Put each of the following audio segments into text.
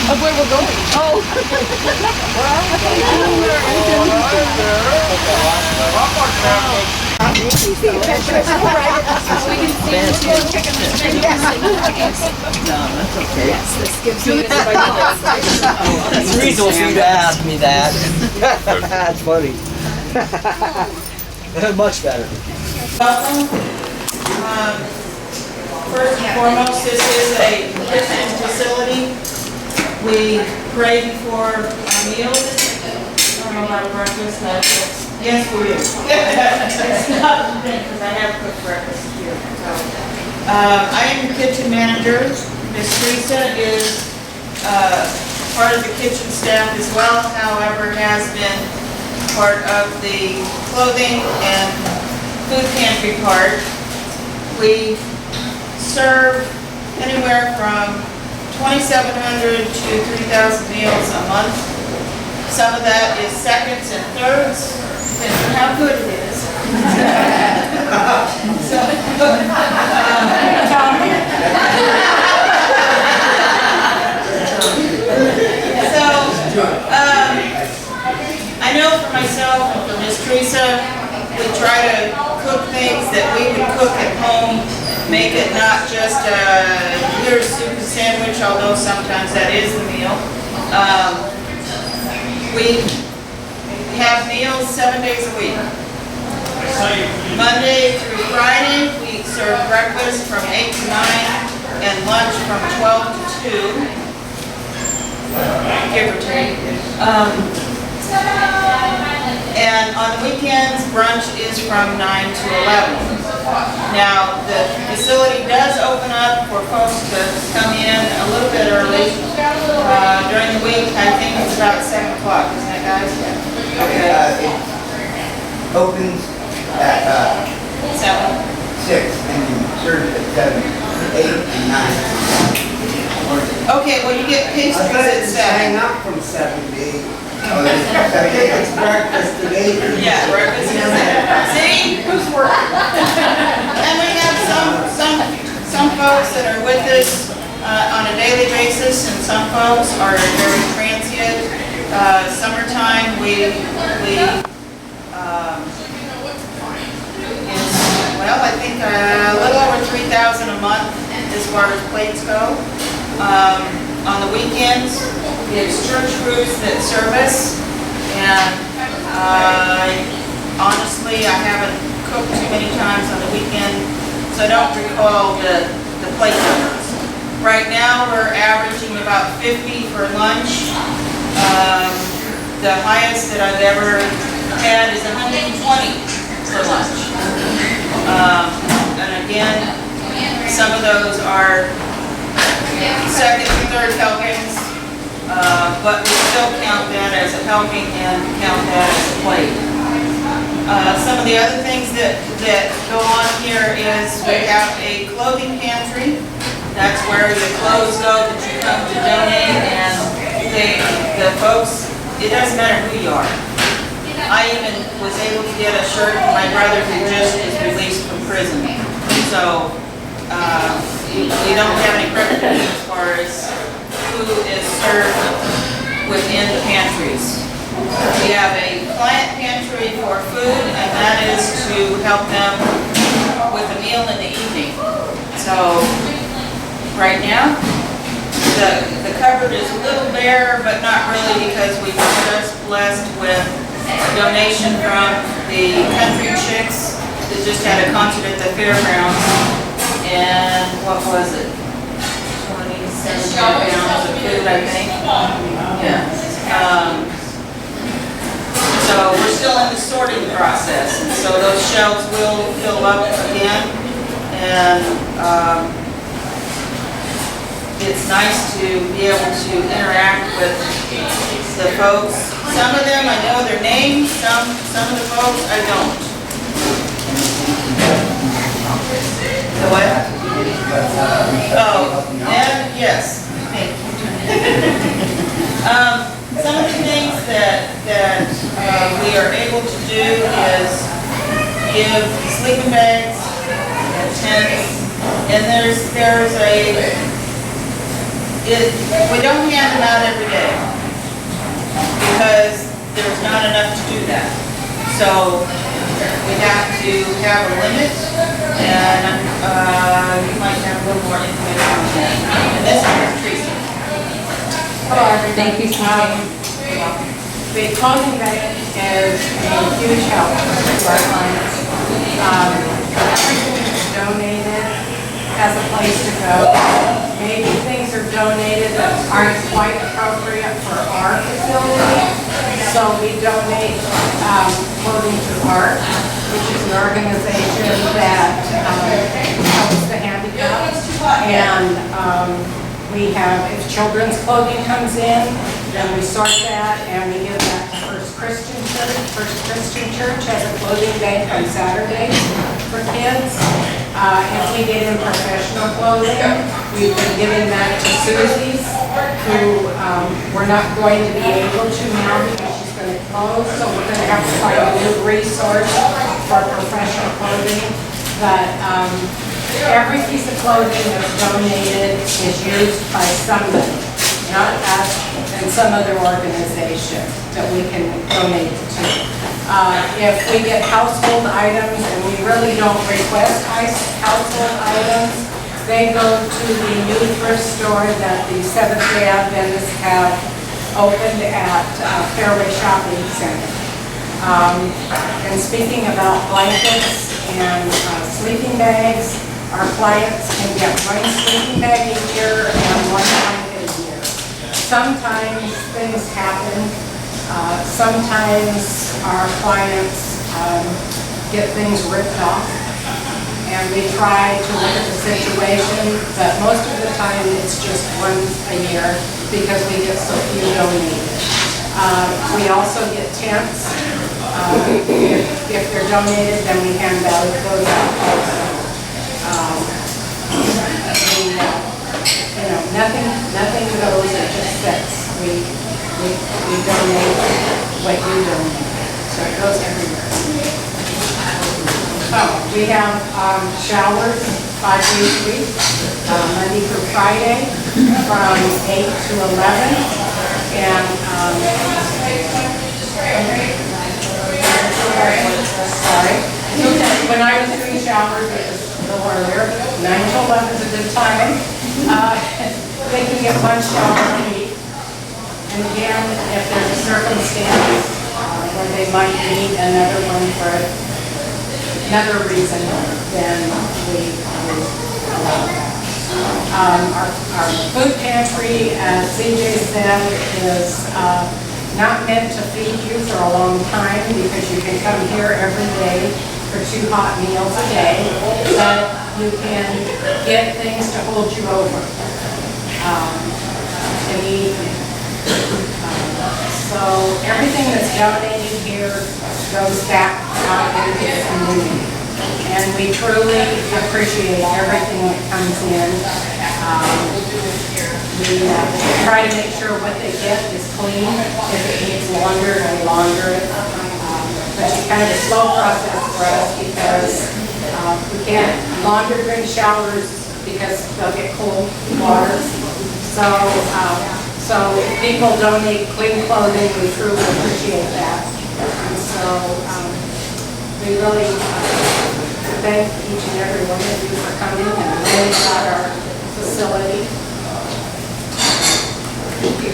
Of where we're going. Oh. That's the reason for you to ask me that. That's funny. Much better. Welcome. First and foremost, this is a Christian facility. We pray before our meals. I don't know about breakfast. Yes, we do. It's not because I have cooked breakfast here. So, I am the kitchen manager. Miss Teresa is part of the kitchen staff as well. However, has been part of the clothing and food pantry part. We serve anywhere from 2,700 to 3,000 meals a month. Some of that is seconds and thirds, depending on how good it is. I know for myself and for Miss Teresa, we try to cook things that we can cook at home, make it not just here's soup and sandwich, although sometimes that is the meal. We have meals 7 days a week. Monday through Friday, we serve breakfast from 8 to 9 and lunch from 12 to 2, give or take. And on the weekends, brunch is from 9 to 11. Now, the facility does open up for folks to come in a little bit early. During the week, I think it's about 7 o'clock, isn't it, guys? Okay. It opens at 7. 6 and you serve at 7, 8, and 9. Okay, well, you get pastries I thought at it's 7. hang up from 7 to 8. Oh, it's breakfast at 8. Yeah, breakfast is at 7. See? Who's working? And we have some folks that are with us on a daily basis, and some folks are very transient. Summertime, well, I think a little over 3,000 a month as far as plates go. On the weekends, it's church groups that serve us, and honestly, I haven't cooked too many times on the weekend, so I don't recall the plate numbers. Right now, we're averaging about 50 for lunch. The highest that I've ever had is 120 for lunch. And again, some of those are second and third helpings, but we still count that as a helping and count that as a plate. Some of the other things that go on here is we have a clothing pantry. That's where the clothes go that you come to donate, and the folks, it doesn't matter who you are. I even was able to get a shirt for my brother who just was released from prison. So, we don't have any prejudice as far as who is served within the pantries. We have a client pantry for food, and that is to help them with a meal in the evening. So, right now, the cupboard is a little bare, but not really, because we were just blessed with a donation from the Country Chicks that just had a concert at the fairgrounds. And what was it? 27 pounds of food, I think. Yeah. So we're still in the sorting process, and so those shelves will fill up again. And it's nice to be able to interact with the folks. Some of them I know their names, some of the folks I don't. The what? Oh, and yes, thank you. Some of the things that we are able to do is give sleeping bags and tents, and there's a we don't hand them out every day because there's not enough to do that. So we have to have a limit, and you might have a little more information on that. And this is Teresa. Hello, everybody. Thank you, The clothing bank is a huge help to our clients. Everything is donated, has a place to go. Maybe things are donated that aren't quite appropriate for our facility. So we donate clothing to ARC, which is an organization that helps the handicapped. And we have, if children's clothing comes in, then we sort that and we give that to First Christian Church. First Christian Church has a clothing bank on Saturdays for kids. If we get in professional clothing, we've been giving that to Susie's, who we're not going to be able to now because she's going to close. So we're going to have to find a new resource for professional clothing. But every piece of clothing that's donated is used by somebody, not us and some other organization that we can donate it to. If we get household items, and we really don't request household items, they go to the new thrift store that the Seventh-day Adventists have opened at Fairway Shopping Center. And speaking about blankets and sleeping bags, our clients can get one sleeping bag a year and one blanket a year. Sometimes things happen. Sometimes our clients get things ripped off, and we try to look at the situation, but most of the time it's just one a year because we get so few donated. We also get tents. If they're donated, then we hand those out also. Nothing goes, it just sits. We donate what you donate, so it goes everywhere. Oh, we have showers 5 days a week, Monday through Friday, from 8 to 11, and sorry. When I was doing showers, it was a little earlier. 9 to 11 is a good time. They can get one shower a week. And again, if there's a circumstance where they might need another one for another reason, then we allow that. Our food pantry, as CJ said, is not meant to feed you for a long time because you can come here every day for 2 hot meals a day, but you can get things to hold you over in the evening. So everything that's donated here goes back out into the community. And we truly appreciate everything that comes in. We try to make sure what they get is clean. If it needs laundered, we launder it. But it's kind of a slow process for us because we can't launder during showers because they'll get cold water. So if people donate clean clothing, we truly appreciate that. And so we really thank each and every one of you for coming and learning about our facility. Thank you.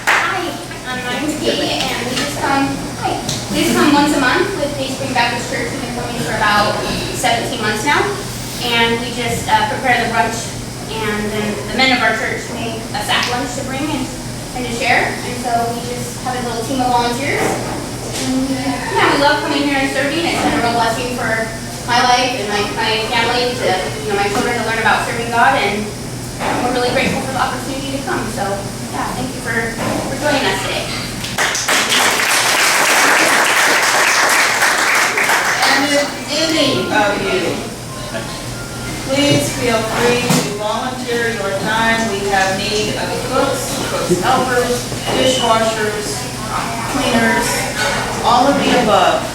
Hi, I'm Katie, and we just come once a month with Dayspring Baptist Church. We've been coming for about 17 months now, and we just prepare the brunch, and then the men of our church make a sack lunch to bring and to share, and so we just have a little team of volunteers. And yeah, we love coming here and serving. It's been a real blessing for my life and my family to, my children to learn about serving God, and we're really grateful for the opportunity to come. So yeah, thank you for joining us today. And if any of you, please feel free to volunteer your time. We have need of cooks, helpers, dishwashers, cleaners, all of the above.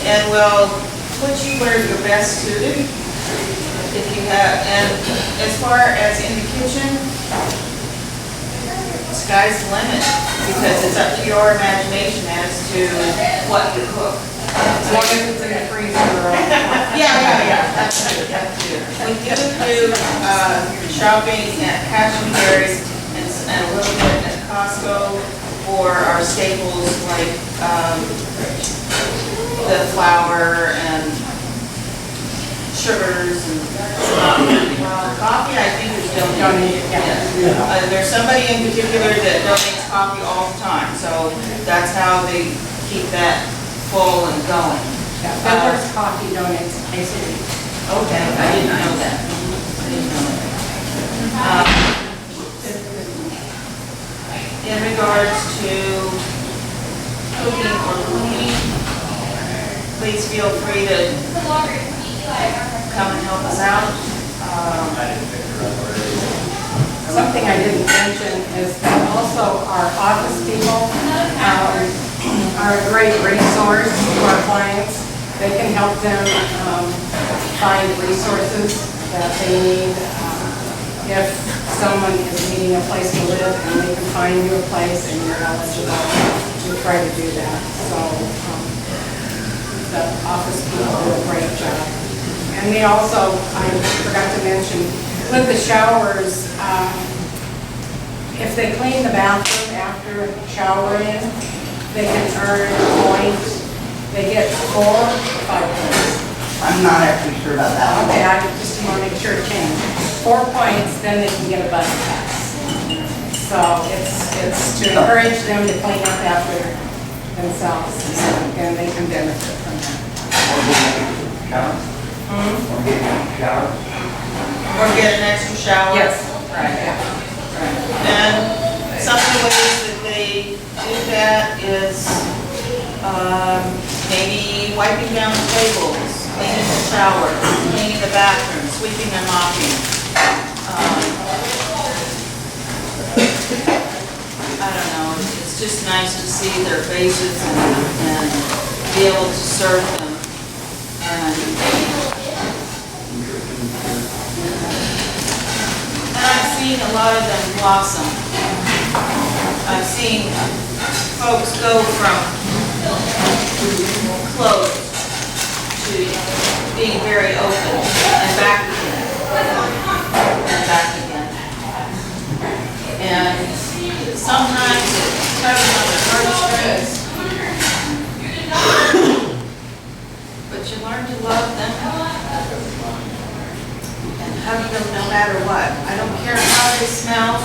And we'll put you where you're best suited. If you have, and as far as in the kitchen, sky's the limit, because it's up to your imagination as to what you cook. As long as it's in the freezer or. Yeah, that's true, that's true. We do shopping at Cash and Carry's and a little bit at Costco for our staples like the flour and sugars and coffee, I think is donated. Yes. There's somebody in particular that donates coffee all the time, so that's how they keep that full and going. Miller's Coffee donates twice a week. Okay, I didn't know that. I didn't know that. In regards to cooking or cleaning, please feel free to come and help us out. Something I didn't mention is that also our office people are a great resource to our clients. They can help them find resources that they need. If someone is needing a place to live and they can find you a place and you're eligible, we try to do that. So the office people do a great job. And they also, I forgot to mention, with the showers, if they clean the bathroom after showering, they can earn points. They get 4 or 5 points. I'm not actually sure about that. Okay, I just want to make sure it changed. 4 points, then they can get a bus pass. So it's to encourage them to clean up after themselves, and they can benefit from that. Or get a shower. Or get an extra shower. Yes, right, yeah. And some of the ways that they do that is maybe wiping down the tables, cleaning the shower, cleaning the bathroom, sweeping and mopping. I don't know, it's just nice to see their faces and be able to serve them. And I've seen a lot of them blossom. I've seen folks go from closed to being very open and back again, and back again. And sometimes it tugs on their heartstrings, but you learn to love them and hug them no matter what. I don't care how they smell.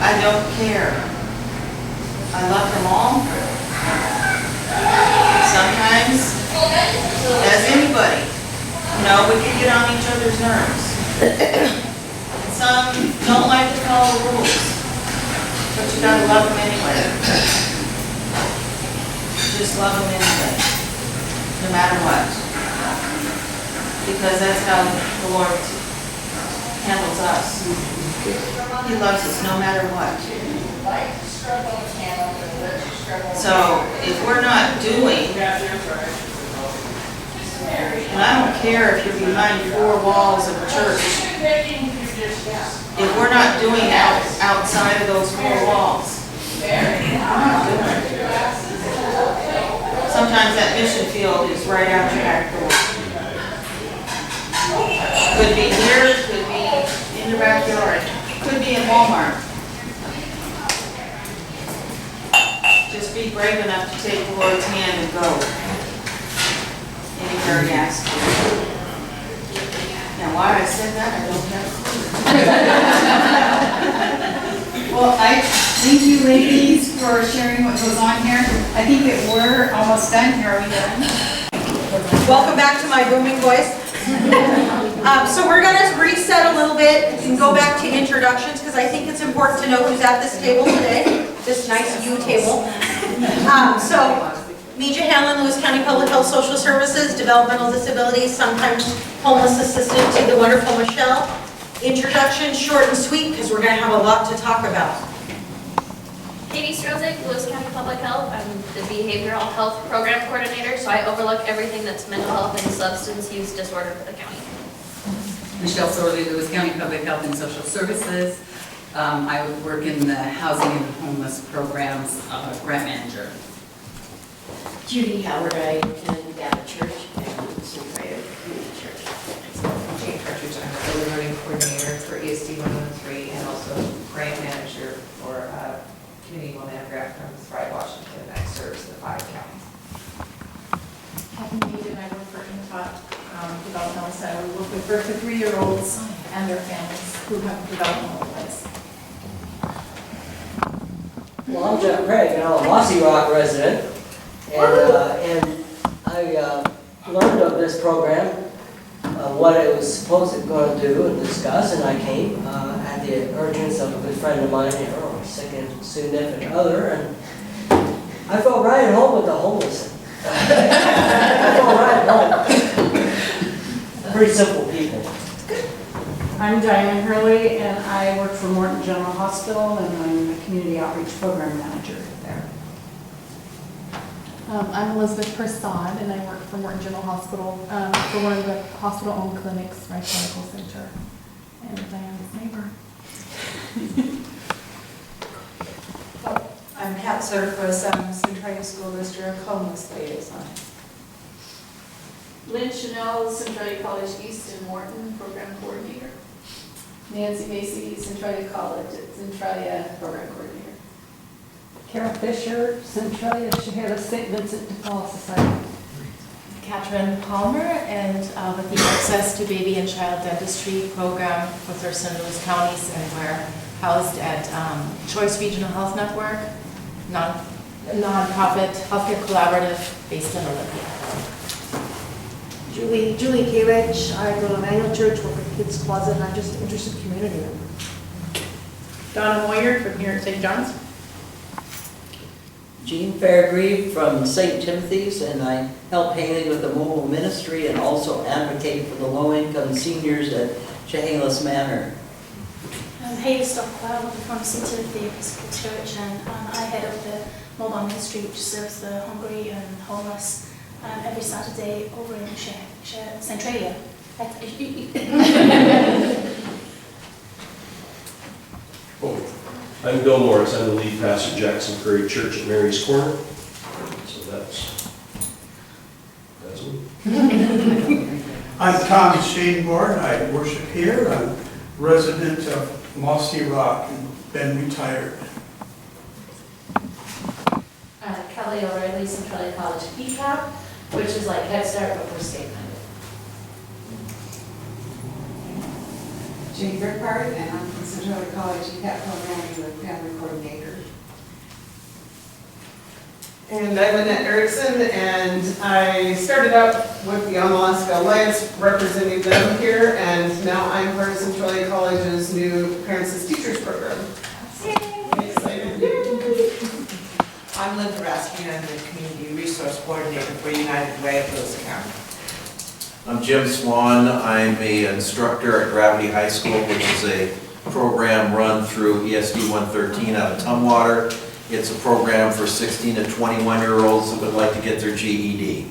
I don't care. I love them all. Sometimes, as anybody, we can get on each other's nerves. Some don't like to follow rules, but you gotta love them anyway. Just love them anyway, no matter what. Because that's how the Lord handles us. He loves us no matter what. So if we're not doing, and I don't care if you're behind 4 walls of a church, if we're not doing outside of those 4 walls, we're not doing it. Sometimes that mission field is right out your back door. Could be here, could be in your backyard, could be in Walmart. Just be brave enough to take the Lord's hand and go anywhere He asks you. Now, why I said that, I don't have a clue. Well, I thank you ladies for sharing what goes on here. I think that we're almost done here. Are we done? Welcome back to my booming voice. So we're going to reset a little bit and go back to introductions because I think it's important to know who's at this table today, this nice U table. So Mija Hanlon, Lewis County Public Health Social Services, Developmental Disabilities, sometimes homeless assistant to the wonderful Michelle. Introduction, short and sweet because we're going to have a lot to talk about. Katie Strozik, Lewis County Public Health. I'm the Behavioral Health Program Coordinator, so I overlook everything that's mental health and substance use disorder for the county. Michelle Sorley, Lewis County Public Health and Social Services. I would work in the Housing and Homeless Programs Grant Manager. Judy Howard, I attend Gaba Church and Centralia Community Church. Jane Partridge, I'm the early learning coordinator for ESD 113 and also grant manager for Community Mammogram from Thrive Washington that serves the 5 counties. Kathy Mead, and I work for INFOT Developmental Center. We work with birth to 3-year-olds and their families who have developmental delays. Well, I'm Jeff Craig, and I'm a Mossy Rock resident, and I learned of this program, what it was supposed to go and do and discuss, and I came at the urgence of a good friend of mine, or second significant other, and I felt right at home with the homeless. I felt right at home. Pretty simple people. I'm Diane Hurley, and I work for Morton General Hospital, and I'm the Community Outreach Program Manager there. I'm Elizabeth Prasad, and I work for Morton General Hospital for one of the hospital-owned clinics, Rice Medical Center, and Diane's neighbor. I'm Kat Soderquist, I'm Centralia School District Homeless Liaison. Lynn Chanel, Centralia College East and Morton Program Coordinator. Nancy Macy, Centralia College, Centralia Program Coordinator. Carol Fisher, Centralia Shahara St. Vincent de Paul Society. Catherine Palmer, and with the Access to Baby and Child Dentistry program for Thurston and Lewis counties, and we're housed at Choice Regional Health Network, non-profit healthcare collaborative based in Olympia. Julie K. Rich, I go to Emmanuel Church, work with Kids Closet, and I'm just an interested community member. Donna Moyer from here at St. John's. Jean Fairgrieve from St. Timothy's, and I help Haley with the mobile ministry and also advocate for the low-income seniors at Chehalis Manor. I'm Haley Stockwell from St. Timothy Episcopal Church, and I head up the mobile ministry which serves the hungry and homeless every Saturday over in Centralia. I'm Bill Morris. I'm the lead pastor at Jackson Prairie Church at Mary's Corner. So that's me. I'm Tom Shaneborn. I worship here. I'm resident of Mossy Rock and been retired. Kelly O'Reilly, Centralia College PCAP, which is like Head Start but for state funded. Jane Grippard, and I'm from Centralia College ECAP program, the family coordinator. And I'm Annette Erickson, and I started out with the Onalaska Alliance representing them here, and now I'm part of Centralia College's new Parents as Teachers program. I'm excited. I'm Linda Raskin, I'm the Community Resource Coordinator for United Way of Lewis County. I'm Jim Swan. I'm an instructor at Gravity High School, which is a program run through ESD 113 out of Tumwater. It's a program for 16 to 21-year-olds that would like to get their GED.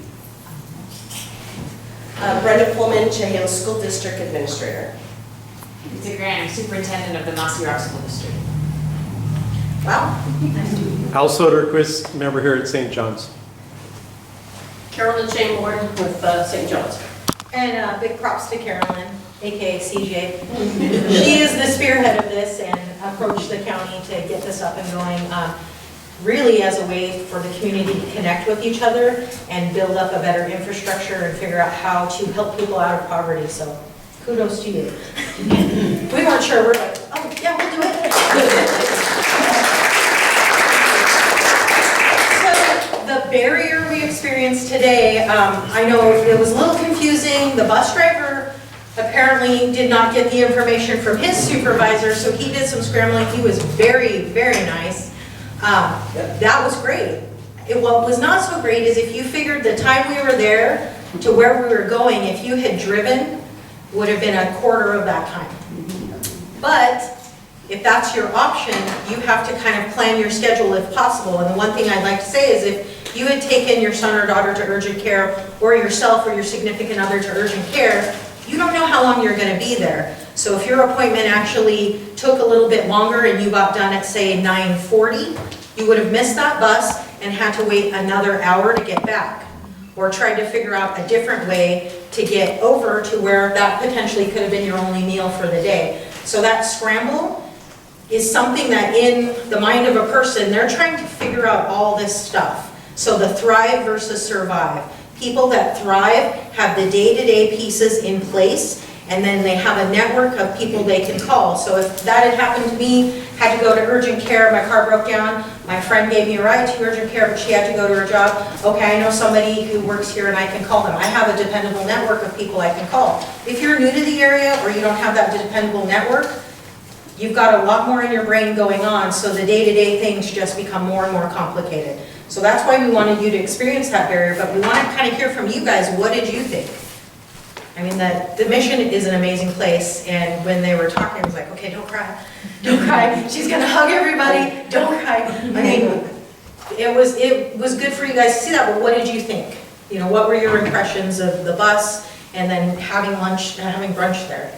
Brenda Pullman, Chehalis School District Administrator. Lisa Graham, Superintendent of the Mossy Rock School District. Wow. Al Soderquist, member here at St. John's. Carolyn Chamberlain with St. John's. And big props to Carolyn, AKA CJ. She is the spearhead of this and approached the county to get this up and going, really as a way for the community to connect with each other and build up a better infrastructure and figure out how to help people out of poverty. So kudos to you. We weren't sure, we're like, oh yeah, we'll do it. The barrier we experienced today, I know it was a little confusing. The bus driver apparently did not get the information from his supervisor, so he did some scrambling. He was very, very nice. That was great. What was not so great is if you figured the time we were there to where we were going, if you had driven, would have been a quarter of that time. But if that's your option, you have to kind of plan your schedule if possible. And the one thing I'd like to say is if you had taken your son or daughter to urgent care, or yourself or your significant other to urgent care, you don't know how long you're going to be there. So if your appointment actually took a little bit longer and you got done at, say, 9:40, you would have missed that bus and had to wait another hour to get back, or tried to figure out a different way to get over to where that potentially could have been your only meal for the day. So that scramble is something that in the mind of a person, they're trying to figure out all this stuff. So the thrive versus survive. People that thrive have the day-to-day pieces in place, and then they have a network of people they can call. So if that had happened to me, had to go to urgent care, my car broke down, my friend gave me a ride to urgent care, but she had to go to her job. Okay, I know somebody who works here and I can call them. I have a dependable network of people I can call. If you're new to the area or you don't have that dependable network, you've got a lot more in your brain going on, so the day-to-day things just become more and more complicated. So that's why we wanted you to experience that barrier, but we want to kind of hear from you guys, what did you think? I mean, the Mission is an amazing place, and when they were talking, I was like, okay, don't cry, don't cry, she's gonna hug everybody, don't cry. I mean, it was good for you guys to see that, but what did you think? You know, what were your impressions of the bus, and then having lunch, having brunch there?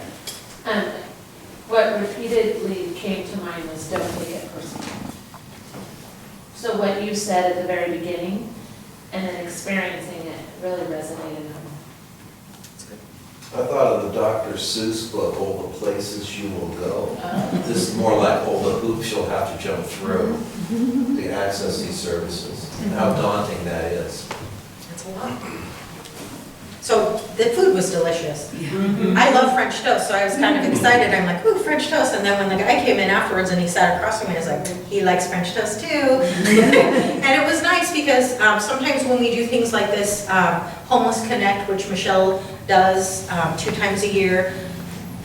What repeatedly came to mind was don't take it personally. So what you said at the very beginning, and then experiencing it really resonated. I thought of the Dr. Seuss book, All the Places You Will Go. This is more like all the hoops you'll have to jump through to access these services, and how daunting that is. That's a lot. So the food was delicious. I love French toast, so I was kind of excited. I'm like, ooh, French toast. And then when the guy came in afterwards and he sat across from me, I was like, he likes French toast too. And it was nice because sometimes when we do things like this, Homeless Connect, which Michelle does 2 times a year,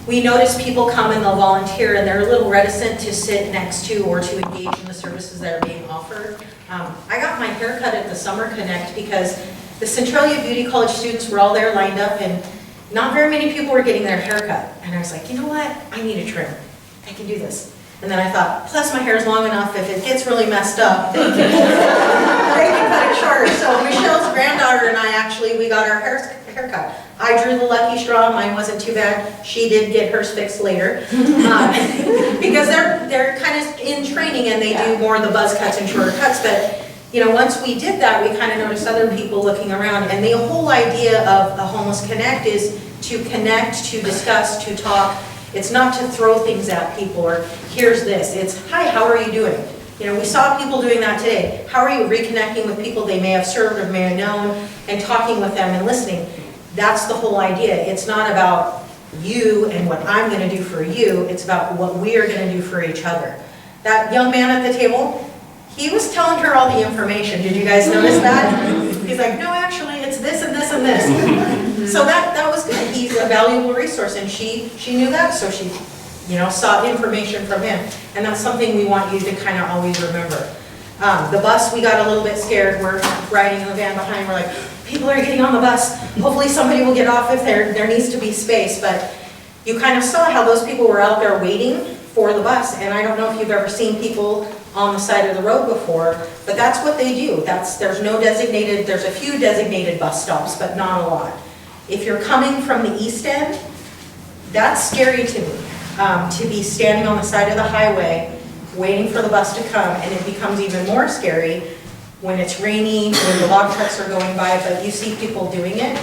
we notice people come and they'll volunteer and they're a little reticent to sit next to or to engage in the services that are being offered. I got my hair cut at the Summer Connect because the Centralia Beauty College students were all there lined up and not very many people were getting their hair cut. And I was like, you know what? I need a trim. I can do this. And then I thought, plus my hair is long enough, if it gets really messed up, they can cut it shorter. So Michelle's granddaughter and I actually, we got our haircut. I drew the lucky straw, mine wasn't too bad. She did get hers fixed later. Because they're kind of in training and they do more of the buzz cuts and shorter cuts. But you know, once we did that, we kind of noticed other people looking around. And the whole idea of the Homeless Connect is to connect, to discuss, to talk. It's not to throw things at people or here's this. It's, hi, how are you doing? You know, we saw people doing that today. How are you reconnecting with people they may have served or may have known and talking with them and listening? That's the whole idea. It's not about you and what I'm going to do for you. It's about what we are going to do for each other. That young man at the table, he was telling her all the information. Did you guys notice that? He's like, no, actually, it's this and this and this. So that was good. He's a valuable resource, and she knew that, so she, you know, sought information from him. And that's something we want you to kind of always remember. The bus, we got a little bit scared. We're riding in the van behind. We're like, people are getting on the bus. Hopefully somebody will get off if there needs to be space. But you kind of saw how those people were out there waiting for the bus. And I don't know if you've ever seen people on the side of the road before, but that's what they do. There's a few designated bus stops, but not a lot. If you're coming from the east end, that's scary to me, to be standing on the side of the highway, waiting for the bus to come, and it becomes even more scary when it's rainy, when the log trucks are going by, but you see people doing it.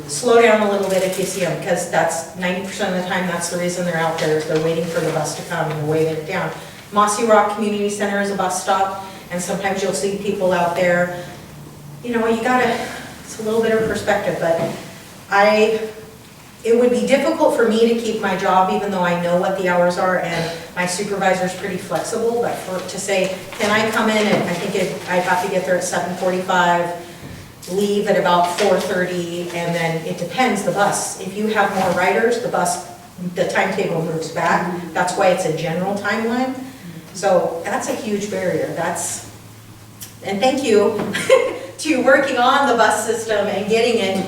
Slow down a little bit if you see them, because that's 90% of the time, that's the reason they're out there, is they're waiting for the bus to come and waving it down. Mossy Rock Community Center is a bus stop, and sometimes you'll see people out there. You know, it's a little bit of perspective, but it would be difficult for me to keep my job, even though I know what the hours are, and my supervisor's pretty flexible, but to say, can I come in, and I think I'd have to get there at 7:45, leave at about 4:30, and then it depends, the bus. If you have more riders, the timetable moves back. That's why it's a general timeline. So that's a huge barrier. And thank you to working on the bus system and getting it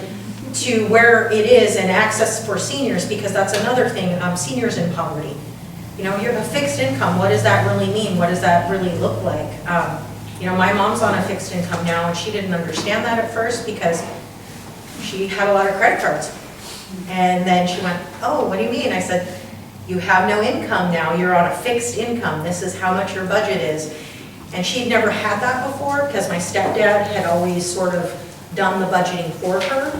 to where it is and access for seniors, because that's another thing, seniors in poverty. You know, you have a fixed income, what does that really mean? What does that really look like? You know, my mom's on a fixed income now, and she didn't understand that at first because she had a lot of credit cards. And then she went, oh, what do you mean? I said, you have no income now, you're on a fixed income, this is how much your budget is. And she'd never had that before because my stepdad had always sort of done the budgeting for her.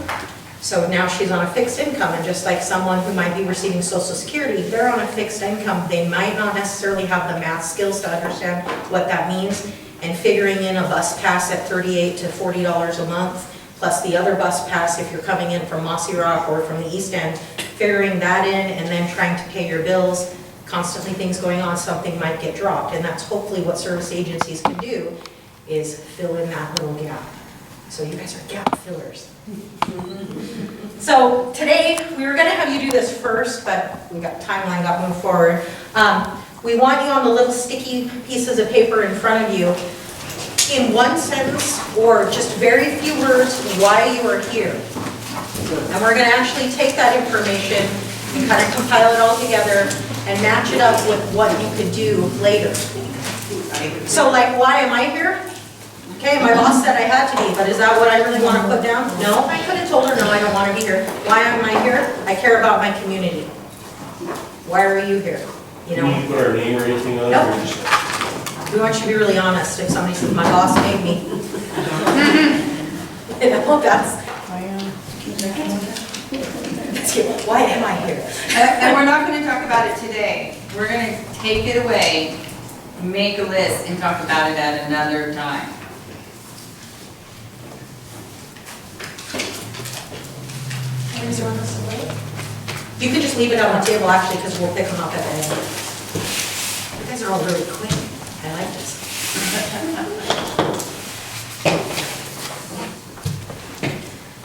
So now she's on a fixed income, and just like someone who might be receiving Social Security, they're on a fixed income. They might not necessarily have the math skills to understand what that means, and figuring in a bus pass at $38 to $40 a month, plus the other bus pass if you're coming in from Mossy Rock or from the East End, figuring that in and then trying to pay your bills, constantly things going on, something might get dropped, and that's hopefully what service agencies can do, is fill in that little gap. So you guys are gap fillers. So today, we were gonna have you do this first, but we got timeline got moved forward. We want you on the little sticky pieces of paper in front of you, in one sentence or just very few words, why you are here. And we're gonna actually take that information and kind of compile it all together and match it up with what you could do later. So like, why am I here? Okay, my boss said I had to be, but is that what I really want to put down? No, I could have told her, no, I don't want to be here. Why am I here? I care about my community. Why are you here? You know? Can you put our name or anything on it? Nope. Or just- We want you to be really honest. If somebody says, my boss made me. You know, that's, why am I here? And we're not gonna talk about it today. We're gonna take it away, make a list, and talk about it at another time. You can just leave it on the table actually, because we'll pick them up at the end. You guys are all really quick. I like this.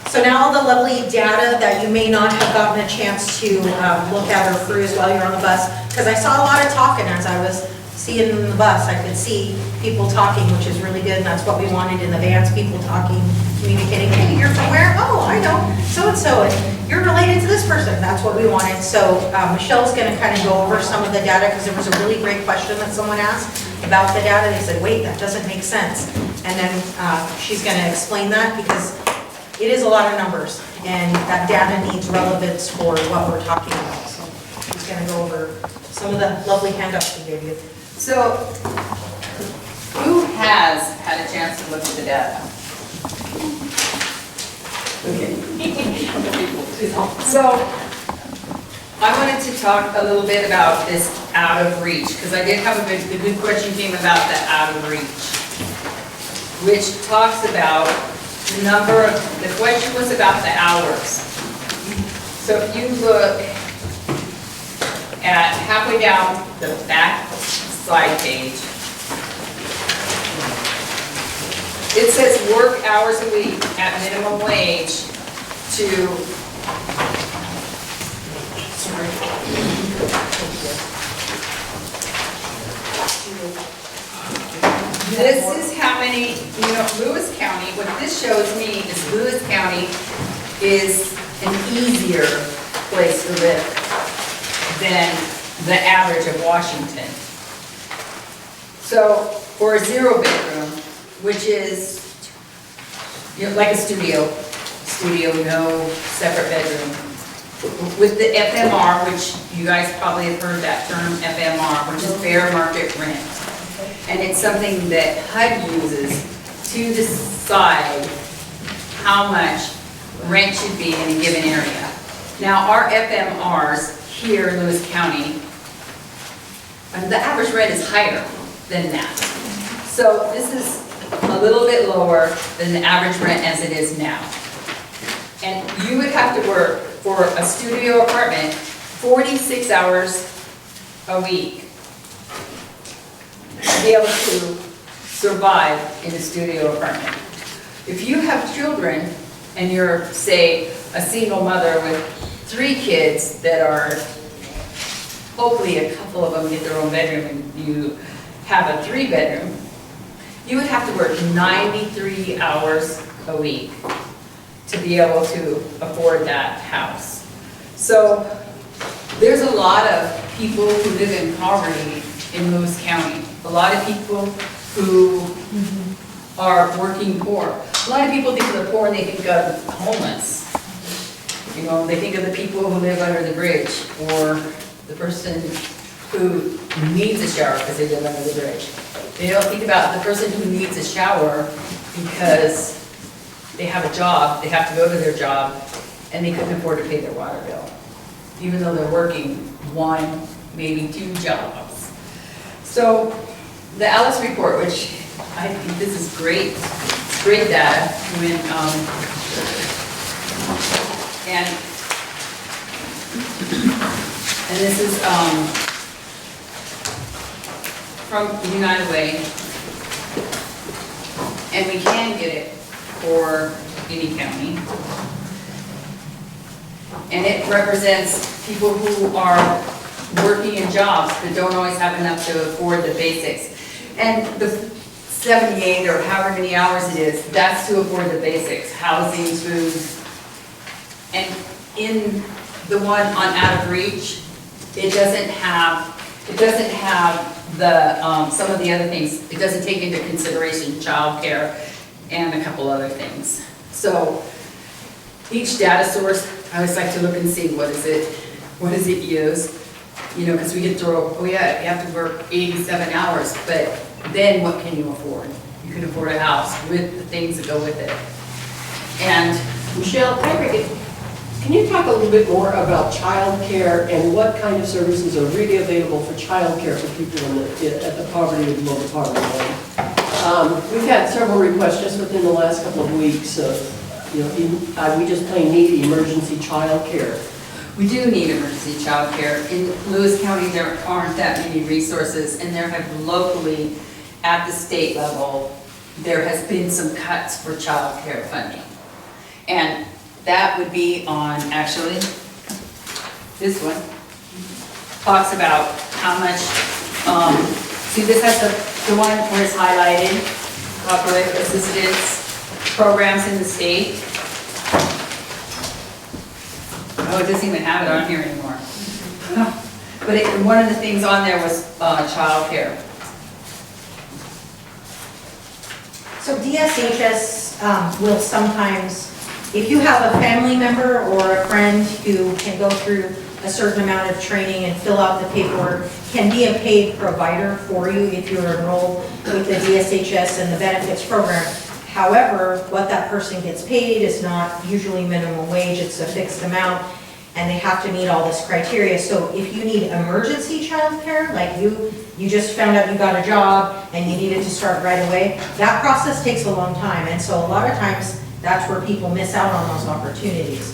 So now all the lovely data that you may not have gotten a chance to look at or peruse while you're on the bus, because I saw a lot of talking as I was seeing in the bus. I could see people talking, which is really good, and that's what we wanted in the vans, people talking, communicating. Hey, you're from where? Oh, I know, so-and-so, and you're related to this person. That's what we wanted. So Michelle's gonna kind of go over some of the data, because there was a really great question that someone asked about the data. They said, wait, that doesn't make sense. And then she's gonna explain that, because it is a lot of numbers, and that data needs relevance for what we're talking about. So she's gonna go over some of the lovely handouts we gave you. So, who has had a chance to look at the data? Okay. So, I wanted to talk a little bit about this out of reach, because I did have a good question came about the out of reach, which talks about the number of, the question was about the hours. So if you look at halfway down the back slide page, it says work hours a week at minimum wage to, this is how many, you know, Lewis County, what this shows me is Lewis County is an easier place to live than the average of Washington. So for a 0-bedroom, which is, you know, like a studio, no separate bedroom, with the FMR, which you guys probably have heard that term, FMR, which is fair market rent. And it's something that HUD uses to decide how much rent should be in a given area. Now, our FMRs here in Lewis County, the average rent is higher than that. So this is a little bit lower than the average rent as it is now. And you would have to work for a studio apartment 46 hours a week to be able to survive in a studio apartment. If you have children and you're, say, a single mother with 3 kids that are, hopefully a couple of them get their own bedroom and you have a 3-bedroom, you would have to work 93 hours a week to be able to afford that house. So there's a lot of people who live in poverty in Lewis County. A lot of people who are working poor. A lot of people think of the poor and they think of homeless. You know, they think of the people who live under the bridge, or the person who needs a shower because they live under the bridge. They don't think about the person who needs a shower because they have a job, they have to go to their job, and they couldn't afford to pay their water bill, even though they're working 1, maybe 2 jobs. So the Alice report, which I think this is great, it's great data. And this is from United Way, and we can get it for any county. And it represents people who are working in jobs that don't always have enough to afford the basics. And the 78 or however many hours it is, that's to afford the basics, housing, food. And in the one on Out of Reach, it doesn't have the, some of the other things. It doesn't take into consideration childcare and a couple other things. So each data source, I always like to look and see what does it use? You know, because we get through, oh yeah, you have to work 87 hours, but then what can you afford? You can afford a house with the things that go with it. And Michelle, can you talk a little bit more about childcare and what kind of services are really available for childcare for people at the poverty or below the poverty line? We've had several requests just within the last couple of weeks of, we just plain need emergency childcare. we do need emergency childcare. In Lewis County, there aren't that many resources, and there have locally, at the state level, there has been some cuts for childcare funding. And that would be on, actually, this one, talks about how much, see this has the one where it's highlighted, cooperative assistance programs in the state. Oh, it doesn't even have it on here anymore. But one of the things on there was childcare. So DSHS will sometimes, if you have a family member or a friend who can go through a certain amount of training and fill out the paperwork, can be a paid provider for you if you're enrolled with the DSHS and the benefits program. However, what that person gets paid is not usually minimum wage, it's a fixed amount, and they have to meet all this criteria. So if you need emergency childcare, like you just found out you got a job and you needed to start right away, that process takes a long time. And so a lot of times, that's where people miss out on those opportunities.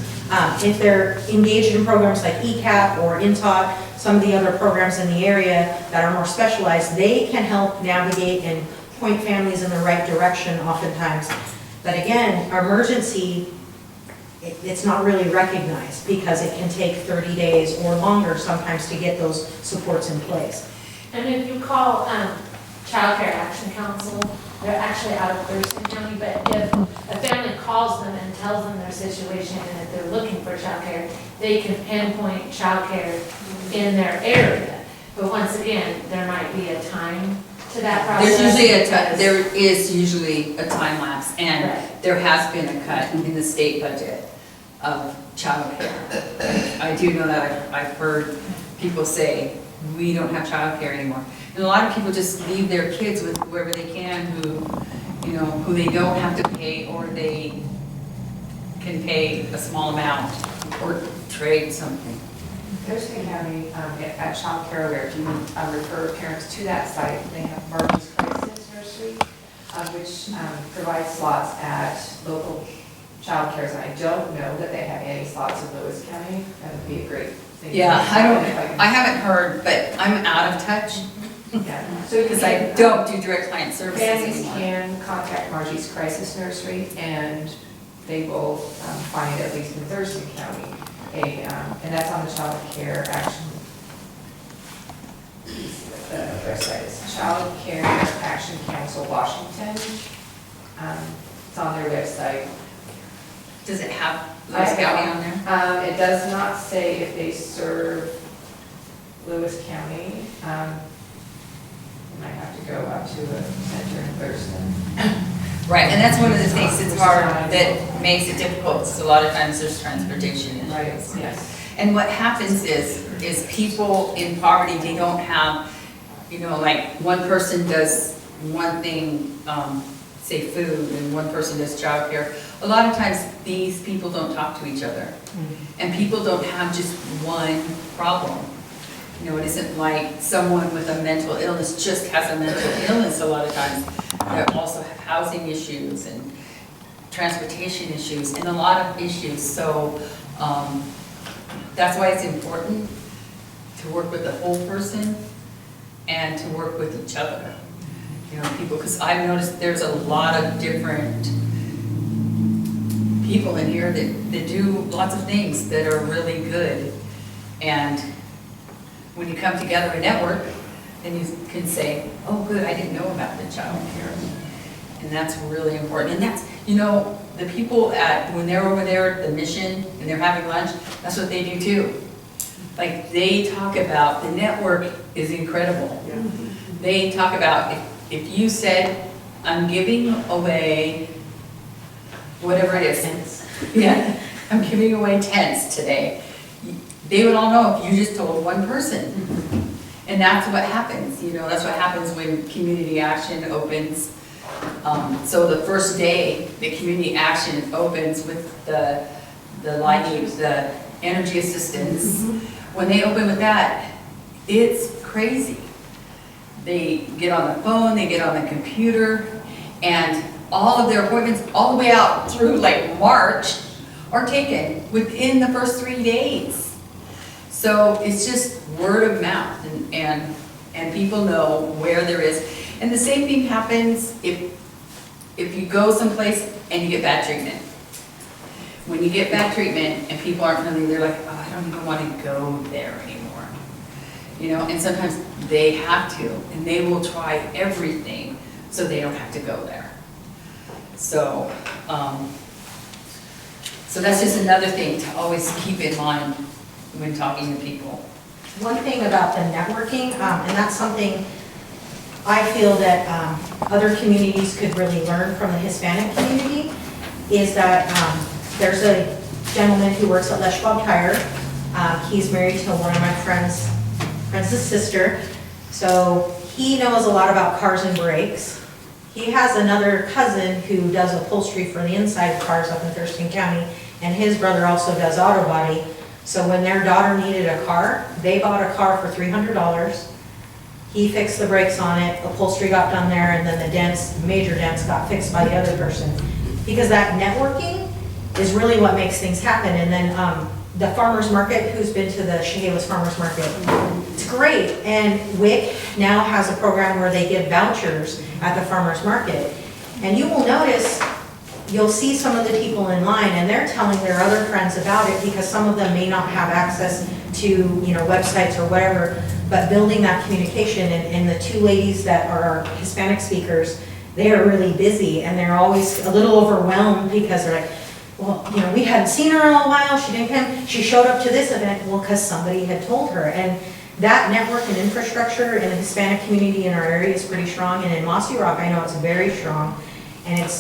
If they're engaged in programs like ECAP or INTOT, some of the other programs in the area that are more specialized, they can help navigate and point families in the right direction oftentimes. But again, emergency, it's not really recognized because it can take 30 days or longer sometimes to get those supports in place. And if you call Child Care Action Council, they're actually out of Thurston County, but if a family calls them and tells them their situation and if they're looking for child care, they can pinpoint child care in their area. But once again, there might be a time to that process. There is usually a time lapse, and there has been a cut in the state budget of child care. I do know that I've heard people say, we don't have child care anymore. And a lot of people just leave their kids with whoever they can who they don't have to pay, or they can pay a small amount or trade something. Thurston County, at Child Care Alert, you can refer parents to that site. They have Martin's Crisis Nursery, which provides slots at local child cares. And I don't know that they have any slots in Lewis County. That would be a great thing. Yeah, I haven't heard, but I'm out of touch. Yeah. So because I don't do direct client services families anymore. can contact Margie's Crisis Nursery, and they will find, at least in Thurston County, and that's on the Child Care Action. The website is Child Care Action Council Washington. It's on their website. Does it have Lewis County on there? It does not say if they serve Lewis County. You might have to go up to a center in Thurston. Right, and that's one of the things that's hard, that makes it difficult, because a lot of times there's transportation issues. Right, yes. And what happens is people in poverty, they don't have, you know, like, one person does one thing, say food, and one person does childcare. A lot of times, these people don't talk to each other. And people don't have just one problem. You know, it isn't like someone with a mental illness just has a mental illness a lot of times. They also have housing issues and transportation issues and a lot of issues. So that's why it's important to work with the whole person and to work with each other. You know, people, because I've noticed there's a lot of different people in here that do lots of things that are really good. And when you come together and network, then you can say, oh good, I didn't know about the child care. And that's really important. And that's, you know, the people when they're over there at the mission and they're having lunch, that's what they do too. Like, they talk about, the network is incredible. They talk about, if you said, I'm giving away whatever it is. Yeah, I'm giving away tents today. They would all know if you just told one person. And that's what happens, you know, that's what happens when Community Action opens. So the first day that Community Action opens with the lighting, the energy assistance, when they open with that, it's crazy. They get on the phone, they get on the computer, and all of their appointments, all the way out through like March, are taken within the first 3 days. So it's just word of mouth, and people know where there is. And the same thing happens if you go someplace and you get bad treatment. When you get bad treatment and people aren't friendly, they're like, oh, I don't even want to go there anymore. You know, and sometimes they have to, and they will try everything so they don't have to go there. So, so that's just another thing to always keep in mind when talking to people. One thing about the networking, and that's something I feel that other communities could really learn from the Hispanic community, is that there's a gentleman who works at Les Schwab Tire. He's married to one of my friend's sister, so he knows a lot about cars and brakes. He has another cousin who does upholstery for the inside of cars up in Thurston County, and his brother also does auto body. So when their daughter needed a car, they bought a car for $300. He fixed the brakes on it, upholstery got done there, and then the dents, major dents, got fixed by the other person. Because that networking is really what makes things happen. And then the farmer's market, who's been to the Chehalis Farmer's Market, it's great. And WIC now has a program where they give vouchers at the farmer's market. And you will notice, you'll see some of the people in line and they're telling their other friends about it, because some of them may not have access to, you know, websites or whatever, but building that communication. And the two ladies that are Hispanic speakers, they are really busy and they're always a little overwhelmed, because they're like, well, you know, we hadn't seen her in a while, she didn't come, she showed up to this event, well, because somebody had told her. And that network and infrastructure in the Hispanic community in our area is pretty strong, and in Mossy Rock, I know it's very strong. And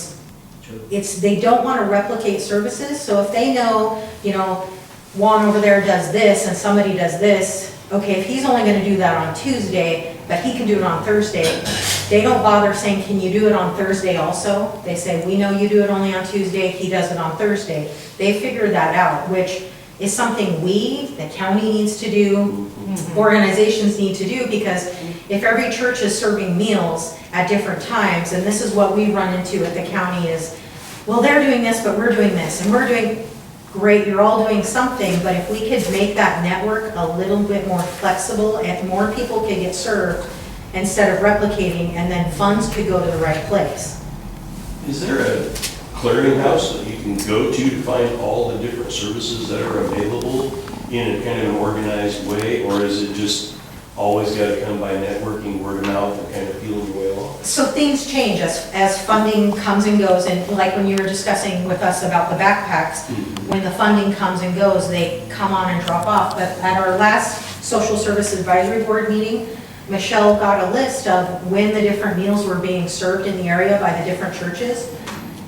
they don't want to replicate services, so if they know, you know, Juan over there does this and somebody does this, okay, if he's only going to do that on Tuesday, but he can do it on Thursday, they don't bother saying, can you do it on Thursday also? They say, we know you do it only on Tuesday, he does it on Thursday. They figure that out, which is something the county needs to do, organizations need to do, because if every church is serving meals at different times, and this is what we run into at the county is, well, they're doing this, but we're doing this, and we're doing, great, you're all doing something, but if we could make that network a little bit more flexible and more people could get served instead of replicating, and then funds could go to the right place. Is there a clearinghouse that you can go to find all the different services that are available in a kind of an organized way, or is it just always got to come by networking, word of mouth, and kind of feeling your way along? So things change as funding comes and goes, and like when you were discussing with us about the backpacks, when the funding comes and goes, they come on and drop off. But at our last Social Service Advisory Board meeting, Michelle got a list of when the different meals were being served in the area by the different churches.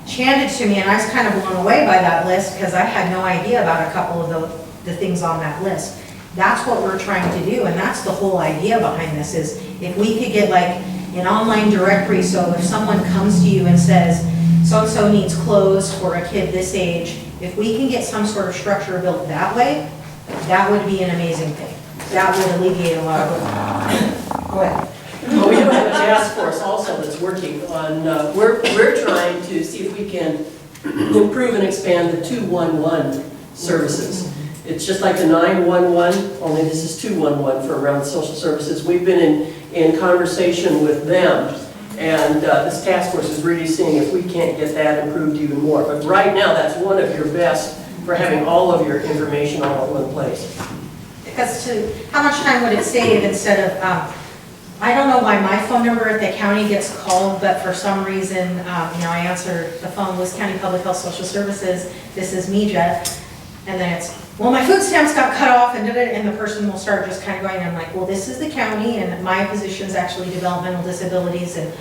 She handed it to me, and I was kind of blown away by that list because I had no idea about a couple of the things on that list. That's what we're trying to do, and that's the whole idea behind this, is if we could get like an online directory, so if someone comes to you and says, so-and-so needs clothes for a kid this age, if we can get some sort of structure built that way, that would be an amazing thing. That would alleviate a lot of it. Go ahead. Well, we do have a task force also that's working on, we're trying to see if we can improve and expand the 211 services. It's just like the 911, only this is 211 for around social services. We've been in conversation with them, and this task force is really seeing if we can't get that improved even more. But right now, that's one of your best for having all of your information all in one place. Because how much time would it save instead of, I don't know why my phone number at the county gets called, but for some reason, I answer the phone, Lewis County Public Health Social Services, this is Mija, and then it's, well, my food stamps got cut off, and the person will start just kind of going, I'm like, well, this is the county, and my position is actually developmental disabilities and,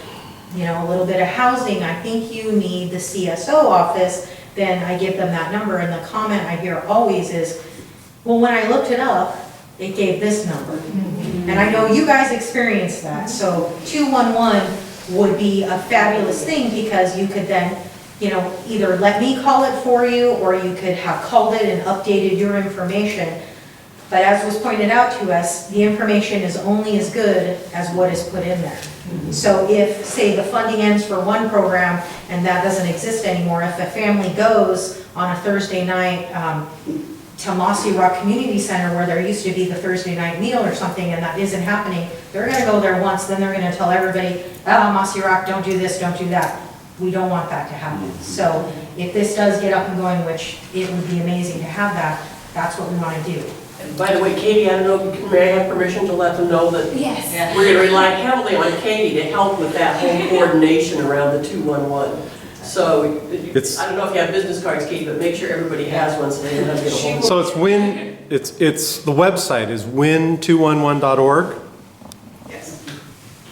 a little bit of housing. I think you need the CSO office. Then I give them that number, and the comment I hear always is, well, when I looked it up, it gave this number. And I know you guys experienced that, so 211 would be a fabulous thing because you could then, either let me call it for you, or you could have called it and updated your information. But as was pointed out to us, the information is only as good as what is put in there. So if, say, the funding ends for one program and that doesn't exist anymore, if a family goes on a Thursday night to Mossy Rock Community Center where there used to be the Thursday night meal or something and that isn't happening, they're gonna go there once, then they're gonna tell everybody, oh, Mossy Rock, don't do this, don't do that. We don't want that to happen. So if this does get up and going, which it would be amazing to have that, that's what we wanna do. And by the way, Katie, I don't know, may I have permission to let them know that Yes. we're going to rely heavily on Katie to help with that whole coordination around the 211. So, I don't know if you have business cards, Katie, but make sure everybody has one so they know how to get a hold of it. So it's the website is win211.org? Yes.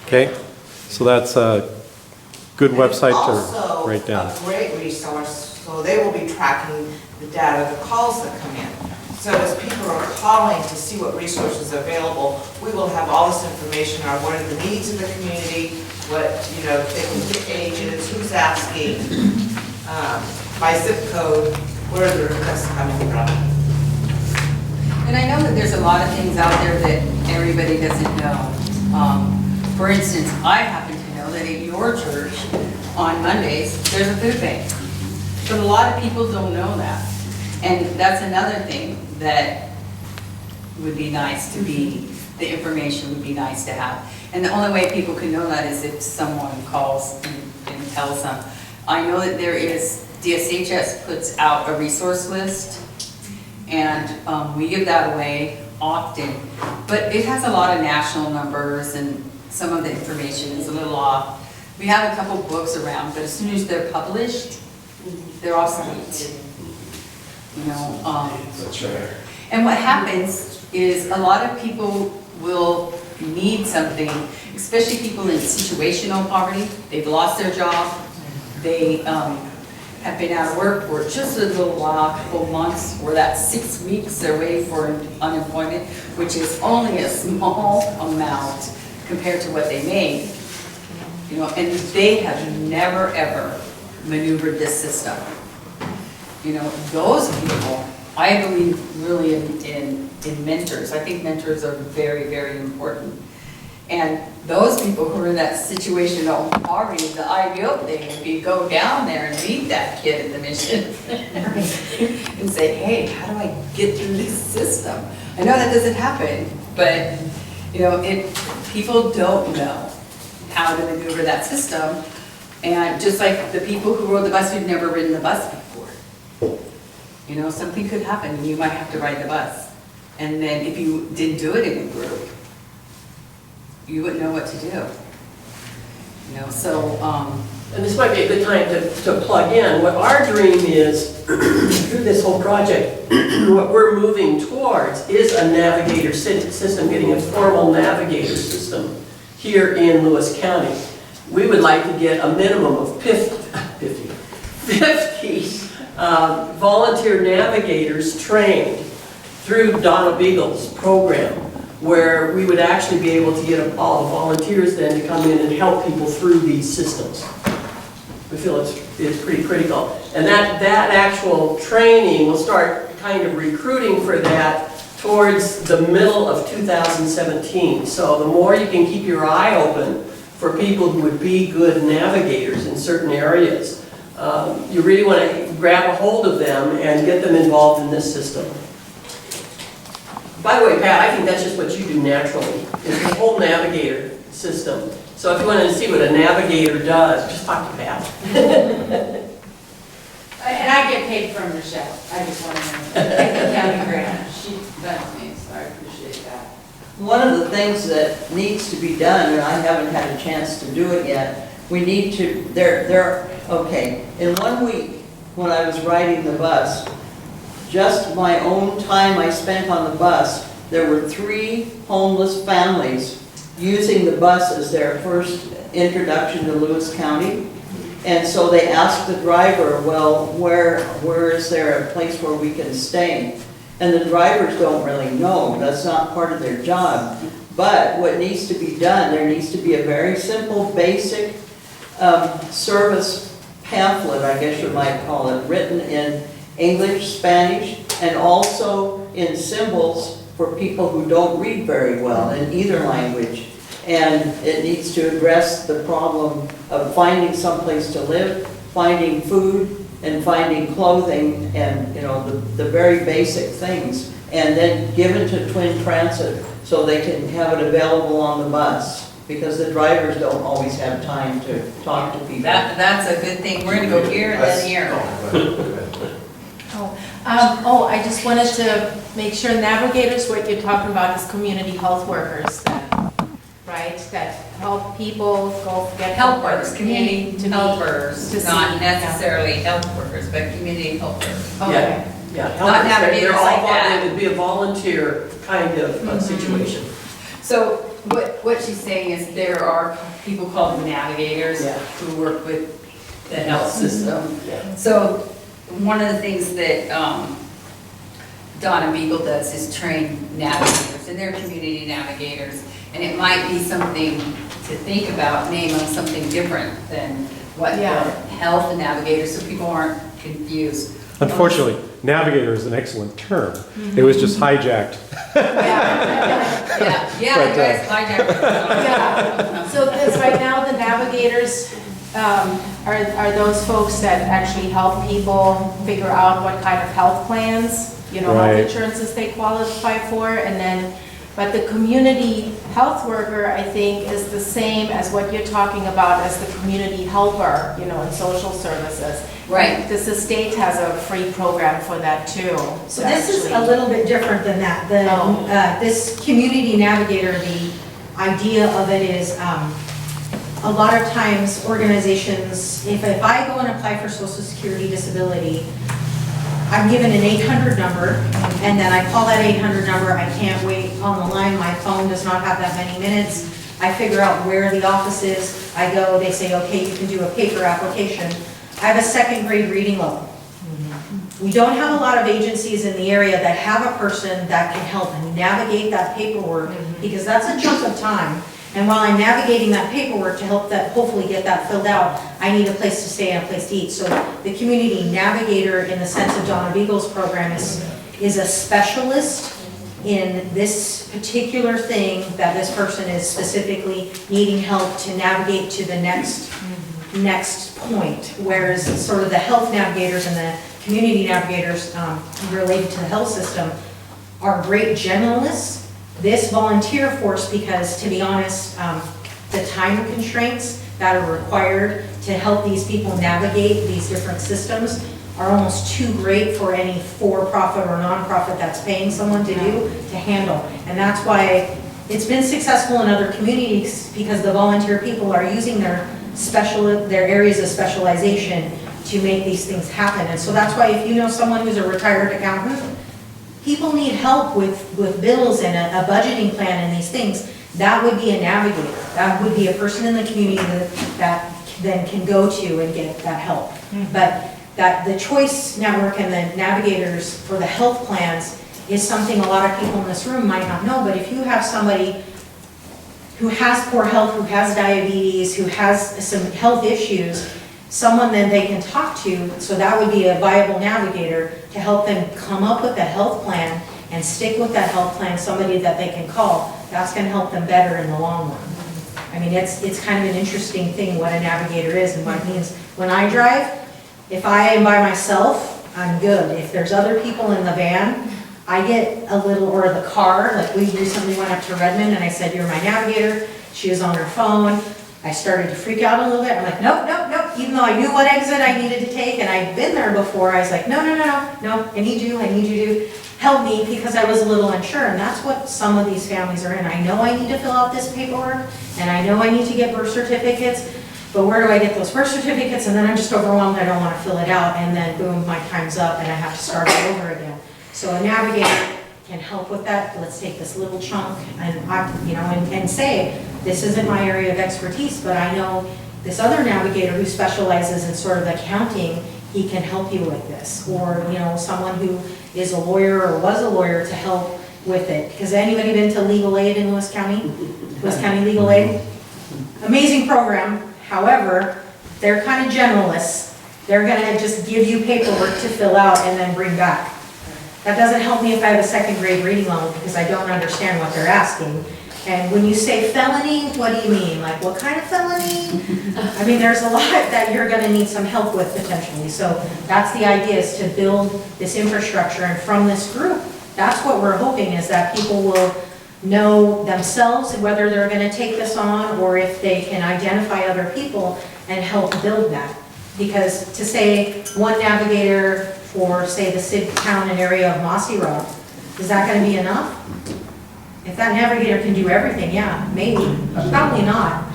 Okay, so that's a good website to write down. Also, a great resource, so they will be tracking the data, the calls that come in. So as people are calling to see what resources are available, we will have all this information on what are the needs of the community, what, they can get ages, who's asking, by zip code, where are the requests coming from. And I know that there's a lot of things out there that everybody doesn't know. For instance, I happen to know that at your church, on Mondays, there's a food bank. But a lot of people don't know that. And that's another thing that would be nice to be, the information would be nice to have. And the only way people can know that is if someone calls and tells them. I know that there is, DSHS puts out a resource list, and we give that away often. But it has a lot of national numbers, and some of the information is a little off. We have a couple books around, but as soon as they're published, they're obsolete. That's right. And what happens is a lot of people will need something, especially people in situational poverty. They've lost their job. They have been out of work for just a little while, a couple months, or that 6 weeks they're away for unemployment, which is only a small amount compared to what they made. And they have never ever maneuvered this system. Those people, I believe really in mentors. I think mentors are very, very important. And those people who are in that situational poverty, the ideal thing would be go down there and meet that kid in the mission and say, hey, how do I get through this system? I know that doesn't happen, but people don't know how to maneuver that system. And just like the people who rode the bus who've never ridden the bus before. Something could happen and you might have to ride the bus. And then if you didn't do it in a group, you wouldn't know what to do. So and this might be a good time to plug in, what our dream is, through this whole project, what we're moving towards is a navigator system, getting a formal navigator system here in Lewis County. We would like to get a minimum of 50 volunteer navigators trained through Donna Beagle's program, where we would actually be able to get all the volunteers then to come in and help people through these systems. We feel it's pretty critical. And that actual training, we'll start kind of recruiting for that towards the middle of 2017. So the more you can keep your eye open for people who would be good navigators in certain areas, you really want to grab a hold of them and get them involved in this system. By the way, Pat, I think that's just what you do naturally, is the whole navigator system. So if you want to see what a navigator does, just talk to Pat. And I get paid from Michelle, I just want to know. The county grant, she funds me, so I appreciate that. One of the things that needs to be done, and I haven't had a chance to do it yet, we need to, okay, in 1 week, when I was riding the bus, just my own time I spent on the bus, there were 3 homeless families using the bus as their first introduction to Lewis County. And so they asked the driver, well, where is there a place where we can stay? And the drivers don't really know, that's not part of their job. But what needs to be done, there needs to be a very simple, basic service pamphlet, I guess you might call it, written in English, Spanish, and also in symbols for people who don't read very well in either language. And it needs to address the problem of finding someplace to live, finding food, and finding clothing, and the very basic things. And then given to Twin Transit so they can have it available on the bus, because the drivers don't always have time to talk to people. That's a good thing. We're gonna go here and then here. I just wanted to make sure navigators, what you're talking about is community health workers, right? That help people go get Helpers, community to helpers, to not see. necessarily health workers, but community helpers. Okay. Yeah, Not navigators they're all like that. It would be a volunteer kind of situation. So what she's saying is there are people called navigators who work with the health system. So one of the things that Donna Beagle does is train navigators, and they're community navigators. And it might be something to think about, name them something different than what the health and navigators, so people aren't confused. Unfortunately, navigator is an excellent term. It was just hijacked. Yeah, you guys hijacked it. Yeah. So because right now the navigators are those folks that actually help people figure out what kind of health plans, health insurances they qualify for, and then, but the community health worker, I think, is the same as what you're talking about as the community helper, in social services. Right. This estate has a free program for that too. So this is a little bit different than that. This community navigator, the idea of it is a lot of times organizations, if I go and apply for Social Security disability, I'm given an 800 number, and then I call that 800 number, I can't wait on the line, my phone does not have that many minutes, I figure out where the office is, I go, they say, okay, you can do a paper application. I have a 2nd grade reading level. We don't have a lot of agencies in the area that have a person that can help navigate that paperwork, because that's a chunk of time. And while I'm navigating that paperwork to help that, hopefully get that filled out, I need a place to stay and a place to eat. So the community navigator, in the sense of Donna Beagle's program, is a specialist in this particular thing that this person is specifically needing help to navigate to the next point. Whereas sort of the health navigators and the community navigators related to the health system are great generalists. This volunteer force, because to be honest, the time constraints that are required to help these people navigate these different systems are almost too great for any for-profit or nonprofit that's paying someone to handle. And that's why it's been successful in other communities, because the volunteer people are using their their areas of specialization to make these things happen. And so that's why if you know someone who's a retired accountant, people need help with bills and a budgeting plan and these things, that would be a navigator. That would be a person in the community that then can go to and get that help. But that the Choice Network and the navigators for the health plans is something a lot of people in this room might not know, but if you have somebody who has poor health, who has diabetes, who has some health issues, someone that they can talk to, so that would be a viable navigator to help them come up with a health plan and stick with that health plan, somebody that they can call. That's gonna help them better in the long run. I mean, it's kind of an interesting thing what a navigator is and what it means. When I drive, if I am by myself, I'm good. If there's other people in the van, I get a little, or the car, like we recently went up to Redmond and I said, "You're my navigator." She was on her phone. I started to freak out a little bit. I'm like, nope, nope, nope. Even though I knew what exit I needed to take and I'd been there before, I was like, no, I need you to help me because I was a little unsure. And that's what some of these families are in. I know I need to fill out this paperwork and I know I need to get birth certificates, but where do I get those birth certificates? And then I'm just overwhelmed. I don't want to fill it out. And then boom, my time's up and I have to start all over again. So a navigator can help with that. Let's take this little chunk and say, this isn't my area of expertise, but I know this other navigator who specializes in sort of accounting, he can help you with this. Or, someone who is a lawyer or was a lawyer to help with it. Has anybody been to legal aid in Lewis County? Lewis County Legal Aid? Amazing program. However, they're kind of generalists. They're gonna just give you paperwork to fill out and then bring back. That doesn't help me if I have a second grade reading level because I don't understand what they're asking. And when you say felony, what do you mean? Like, what kind of felony? I mean, there's a lot that you're gonna need some help with potentially. So that's the idea, is to build this infrastructure. And from this group, that's what we're hoping, is that people will know themselves whether they're gonna take this on or if they can identify other people and help build that. Because to say one navigator for, say, the city, town, and area of Mossy Rock, is that gonna be enough? If that navigator can do everything, yeah, maybe, but probably not,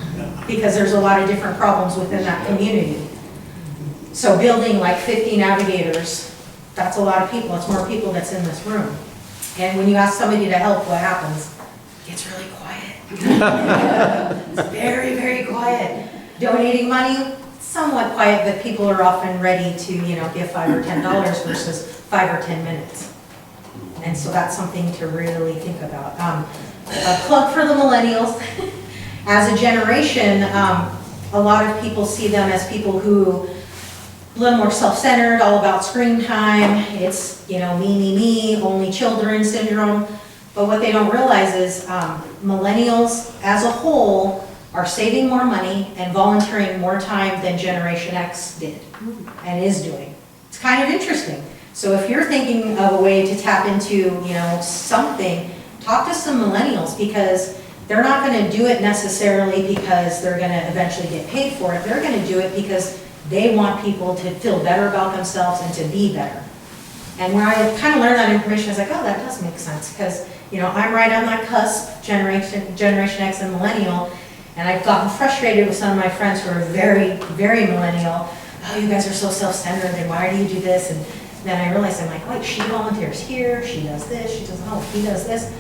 because there's a lot of different problems within that community. So building like 50 navigators, that's a lot of people. It's more people that's in this room. And when you ask somebody to help, what happens? It gets really quiet. It's very, very quiet. Donating money, somewhat quiet, but people are often ready to, give $5 or $10 versus 5 or 10 minutes. And so that's something to really think about. A plug for the millennials. As a generation, a lot of people see them as people who a little more self-centered, all about screen time. It's, me, only children syndrome. But what they don't realize is millennials as a whole are saving more money and volunteering more time than Generation X did and is doing. It's kind of interesting. So if you're thinking of a way to tap into, something, talk to some millennials, because they're not going to do it necessarily because they're going to eventually get paid for it. They're going to do it because they want people to feel better about themselves and to be better. And when I kind of learned that information, I was like, oh, that does make sense, because, I'm right on that cusp, Generation X and millennial, and I've gotten frustrated with some of my friends who are very, very millennial. Oh, you guys are so self-centered, and why do you do this? And then I realized, I'm like, wait, she volunteers here, she does this, he does this.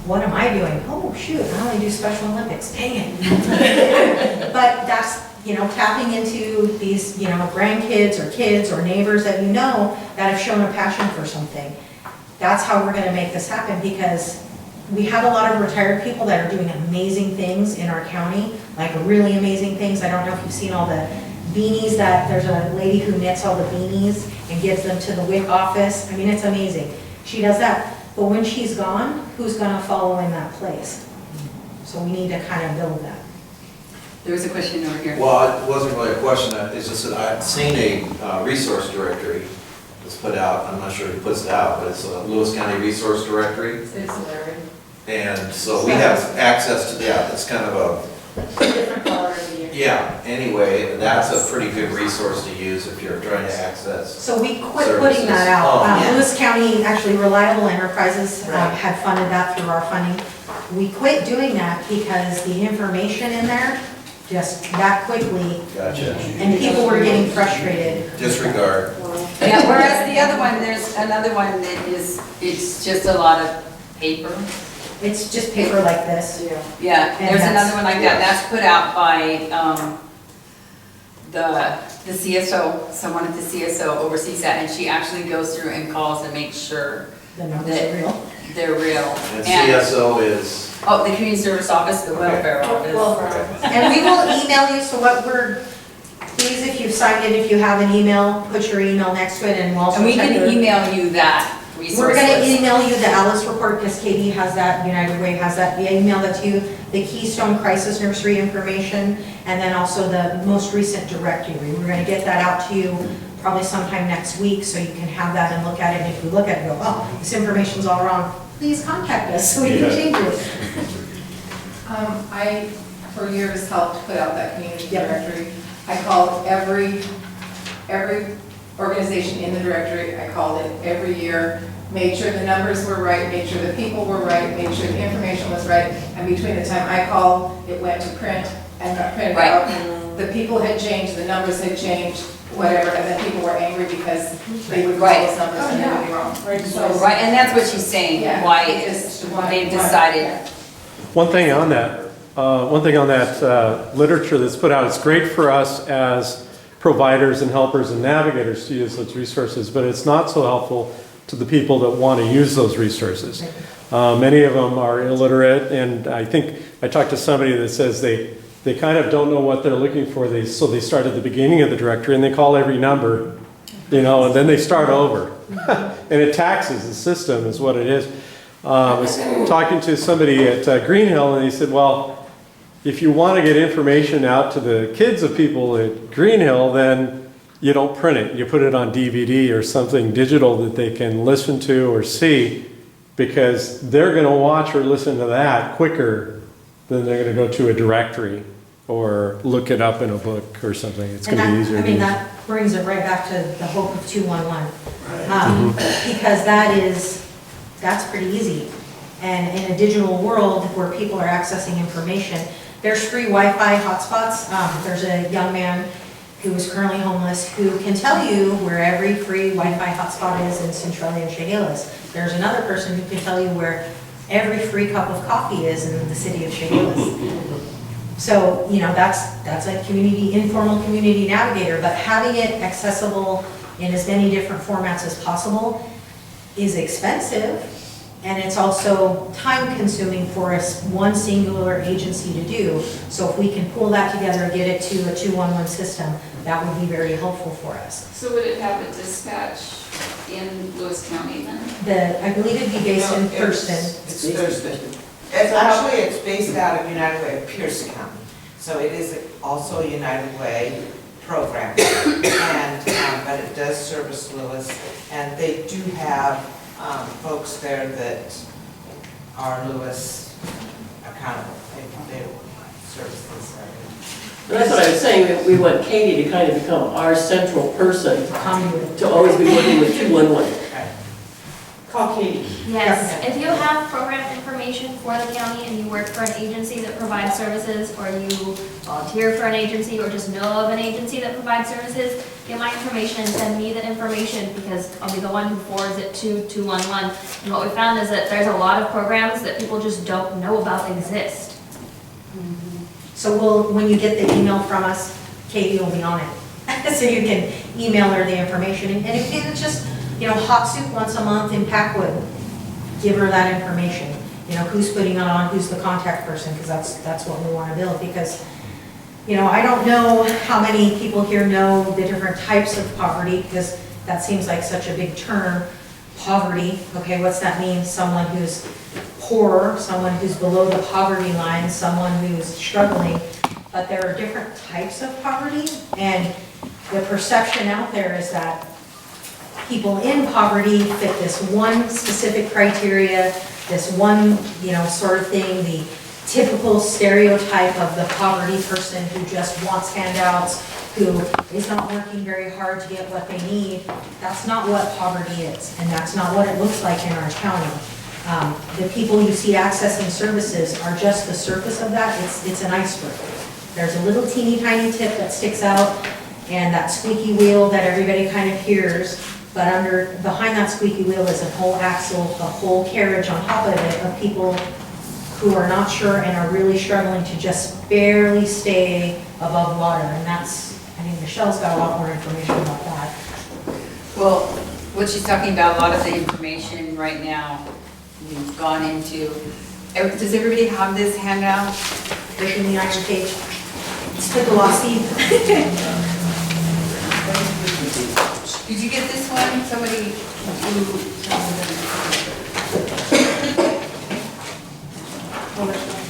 What am I doing? Oh, shoot, I only do Special Olympics, dang it. But that's, tapping into these, grandkids or kids or neighbors that that have shown a passion for something. That's how we're gonna make this happen, because we have a lot of retired people that are doing amazing things in our county, like really amazing things. I don't know if you've seen all the beanies there's a lady who knits all the beanies and gives them to the WIC office. I mean, it's amazing. She does that. But when she's gone, who's gonna follow in that place? So we need to kind of build that. There was a question over here. Well, it wasn't really a question, it's just that I've seen a resource directory that's put out. I'm not sure who puts it out, but it's a Lewis County Resource Directory. It's Larry. And so we have access to that. It's kind of a Different color of the year. yeah, anyway, that's a pretty good resource to use if you're trying to access. So we quit putting that out. Lewis County, actually Reliable Enterprises had funded that through our funding. We quit doing that because the information in there just that quickly, Gotcha. and people were getting frustrated. Disregard. Yeah, whereas the other one, there's another one that is, it's just a lot of paper. It's just paper like this. Yeah, And there's that's- another one like that, that's put out by, the CSO, someone at the CSO oversees that, and she actually goes through and calls and makes sure The numbers are real. they're real. And CSO is? Oh, the community service office, the welfare office. And we will email you, so what we're, please, if you've signed in, if you have an email, put your email next to it, and we'll also And we check can your- email you that resource We're gonna list. email you the Alice report, because Katie has that, United Way has that, we email that to you, the Keystone Crisis Nursery information, and then also the most recent directory. We're gonna get that out to you probably sometime next week, so you can have that and look at it, and if you look at it and go, oh, this information's all wrong, please contact us, so we can change it. I, for years, helped put out that community directory. I called every organization in the directory, I called it every year, made sure the numbers were right, made sure the people were right, made sure the information was right, and between the time I called, it went to print and got printed out. The people had changed, the numbers had changed, whatever, and then people were angry because they would call those numbers and they would be wrong. Right, and that's what she's saying, Yeah. why they've decided. One thing on that literature that's put out, it's great for us as providers and helpers and navigators to use those resources, but it's not so helpful to the people that want to use those resources. Many of them are illiterate, and I think I talked to somebody that says they kind of don't know what they're looking for, so they start at the beginning of the directory and they call every number, and then they start over. And it taxes the system is what it is. I was talking to somebody at Green Hill, and he said, well, if you want to get information out to the kids of people at Green Hill, then you don't print it. You put it on DVD or something digital that they can listen to or see, because they're going to watch or listen to that quicker than they're going to go to a directory or look it up in a book or something. It's going to be easier. I mean, that brings it right back to the hope of 211. Because that's pretty easy. And in a digital world where people are accessing information, there's free Wi-Fi hotspots. There's a young man who is currently homeless who can tell you where every free Wi-Fi hotspot is in Centralia and Chehalis. There's another person who can tell you where every free cup of coffee is in the city of Chehalis. So, that's a informal community navigator, but having it accessible in as many different formats as possible is expensive, and it's also time consuming for us, one singular agency to do. So if we can pull that together and get it to a 211 system, that would be very helpful for us. So would it have a dispatch in Lewis County then? I believe it'd be based in Thurston. It's Thurston. It's based out of United Way of Pierce County. So it is also a United Way program. And, but it does service Lewis. And they do have folks there that are Lewis accountable. They service this area. That's what I was saying, that we want Katie to kind of become our central person to always be working with 211. Call Katie. Yes, if you have program information for the county and you work for an agency that provides services, or you volunteer for an agency, or just know of an agency that provides services, get my information and send me the information, because I'll be the one who forwards it to 211. And what we found is that there's a lot of programs that people just don't know about exist. So when you get the email from us, Katie will be on it. So you can email her the information, and if it's just, hot soup once a month in Packwood, give her that information. Who's putting it on, who's the contact person, because that's what we want to build. Because, I don't know how many people here know the different types of poverty, because that seems like such a big term. Poverty, okay, what's that mean? Someone who's poor, someone who's below the poverty line, someone who's struggling. But there are different types of poverty, and the perception out there is that people in poverty fit this one specific criteria, this one, sort of thing, the typical stereotype of the poverty person who just wants handouts, who is not working very hard to get what they need. That's not what poverty is, and that's not what it looks like in our county. The people you see accessing services are just the surface of that. It's an iceberg. there's a little teeny tiny tip that sticks out, and that squeaky wheel that everybody kind of hears, but behind that squeaky wheel is a whole axle, a whole carriage on top of it of people who are not sure and are really struggling to just barely stay above water, and that's, I mean, Michelle's got a lot more information about that. Well, what she's talking about, a lot of the information right now, we've gone into, does everybody have this handout? Breaking the iron cage. It's the glossy. Did you get this one? Somebody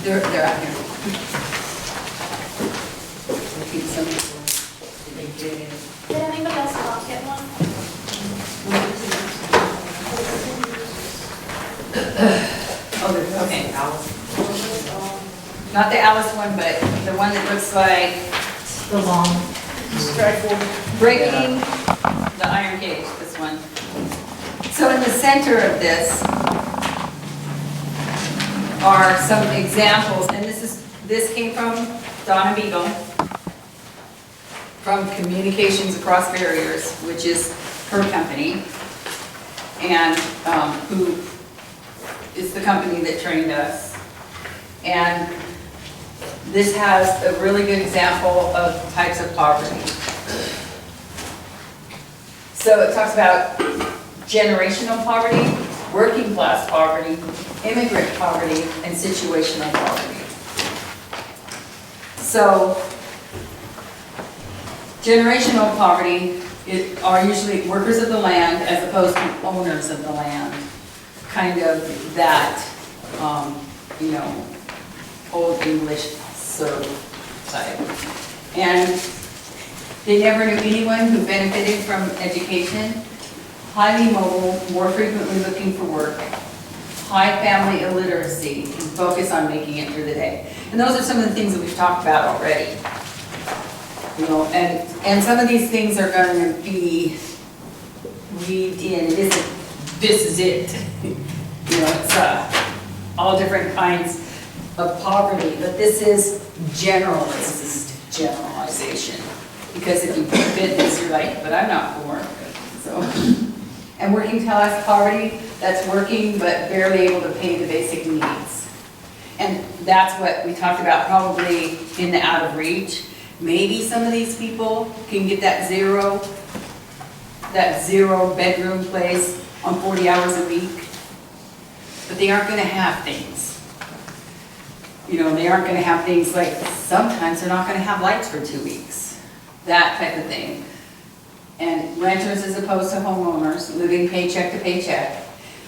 they're out here. I think somebody, they did it. Did anybody else not get one? Oh, okay, Alice. Not the Alice one, but the one that looks like the long. Breaking the iron cage, this one. So in the center of this are some examples, and this came from Donna Beagle from Communications Across Barriers, which is her company, and who is the company that trained us. And this has a really good example of types of poverty. So it talks about generational poverty, working class poverty, immigrant poverty, and situational poverty. So generational poverty are usually workers of the land as opposed to owners of the land. Kind of that, you know, Old English serf type. And they never knew anyone who benefited from education, highly mobile, more frequently looking for work, high family illiteracy, and focus on making it through the day. And those are some of the things that we've talked about already. You know, and some of these things are going to be weaved in. It isn't, this is it. You know, it's all different kinds of poverty, but this is generalization. Because if you fit this, you're like, but I'm not poor. So, and working class poverty, that's working but barely able to pay the basic needs. And that's what we talked about, probably in the out of reach. Maybe some of these people can get that zero bedroom place on 40 hours a week, but they aren't gonna have things. You know, they aren't gonna have things like, sometimes they're not gonna have lights for 2 weeks, that type of thing. And renters as opposed to homeowners, living paycheck to paycheck.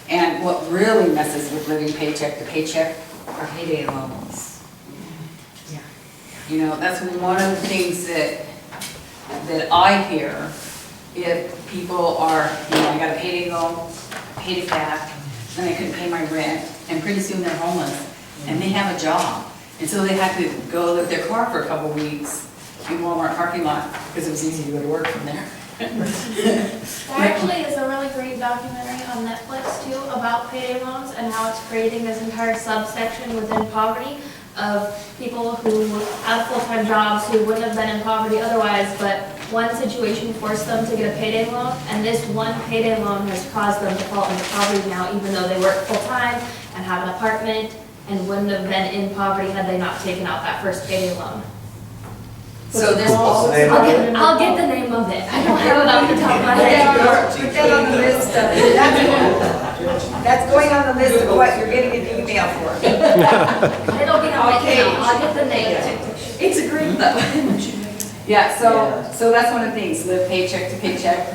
And what really messes with living paycheck to paycheck are payday loans. You know, that's one of the things that I hear, if people are, you know, I got a payday loan, paid it back, then I couldn't pay my rent, and pretty soon they're homeless, and they have a job. And so they have to go live their car for a couple weeks in Walmart parking lot, because it was easy to go to work from there. There actually is a really great documentary on Netflix too about payday loans and how it's creating this entire subsection within poverty of people who have full-time jobs who wouldn't have been in poverty otherwise, but one situation forced them to get a payday loan, and this one payday loan has caused them to fall into poverty now, even though they work full-time and have an apartment and wouldn't have been in poverty had they not taken out that first payday loan. So this, I'll get the name of it. I don't have it off the top of my head. put that on the list of, that's going on the list of what you're getting an email for. It'll be on my email. I'll get the name. It's a group though. Yeah, so that's one of the things, live paycheck to paycheck.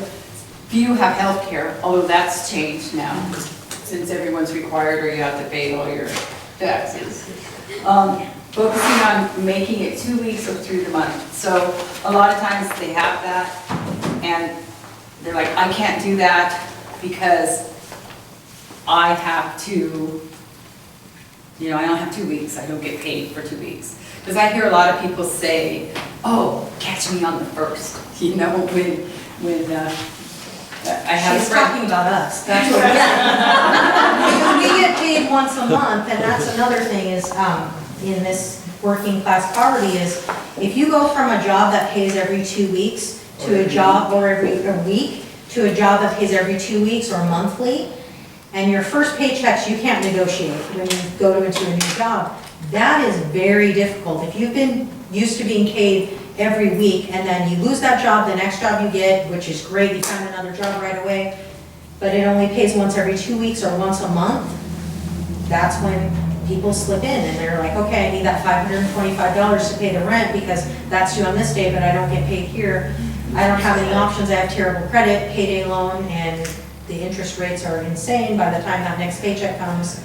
Few have health care, although that's changed now, since everyone's required or you have to pay all your taxes. Focusing on making it 2 weeks or through the month. So a lot of times they have that and they're like, I can't do that because I have to, you know, I only have 2 weeks. I don't get paid for 2 weeks. Because I hear a lot of people say, oh, catch me on the first, you know, when I have. She's talking about us. That's what We get paid once a month, and that's another thing is, in this working class poverty is, If you go from a job that pays every 2 weeks to a job, or every a week, to a job that pays every 2 weeks or monthly, and your first paychecks you can't negotiate when you go into a new job, that is very difficult. If you've been used to being paid every week and then you lose that job, the next job you get, which is great, you found another job right away, but it only pays once every 2 weeks or once a month, that's when people slip in and they're like, okay, I need that $525 to pay the rent because that's due on this day, but I don't get paid here. I don't have any options, I have terrible credit, payday loan, and the interest rates are insane. By the time that next paycheck comes,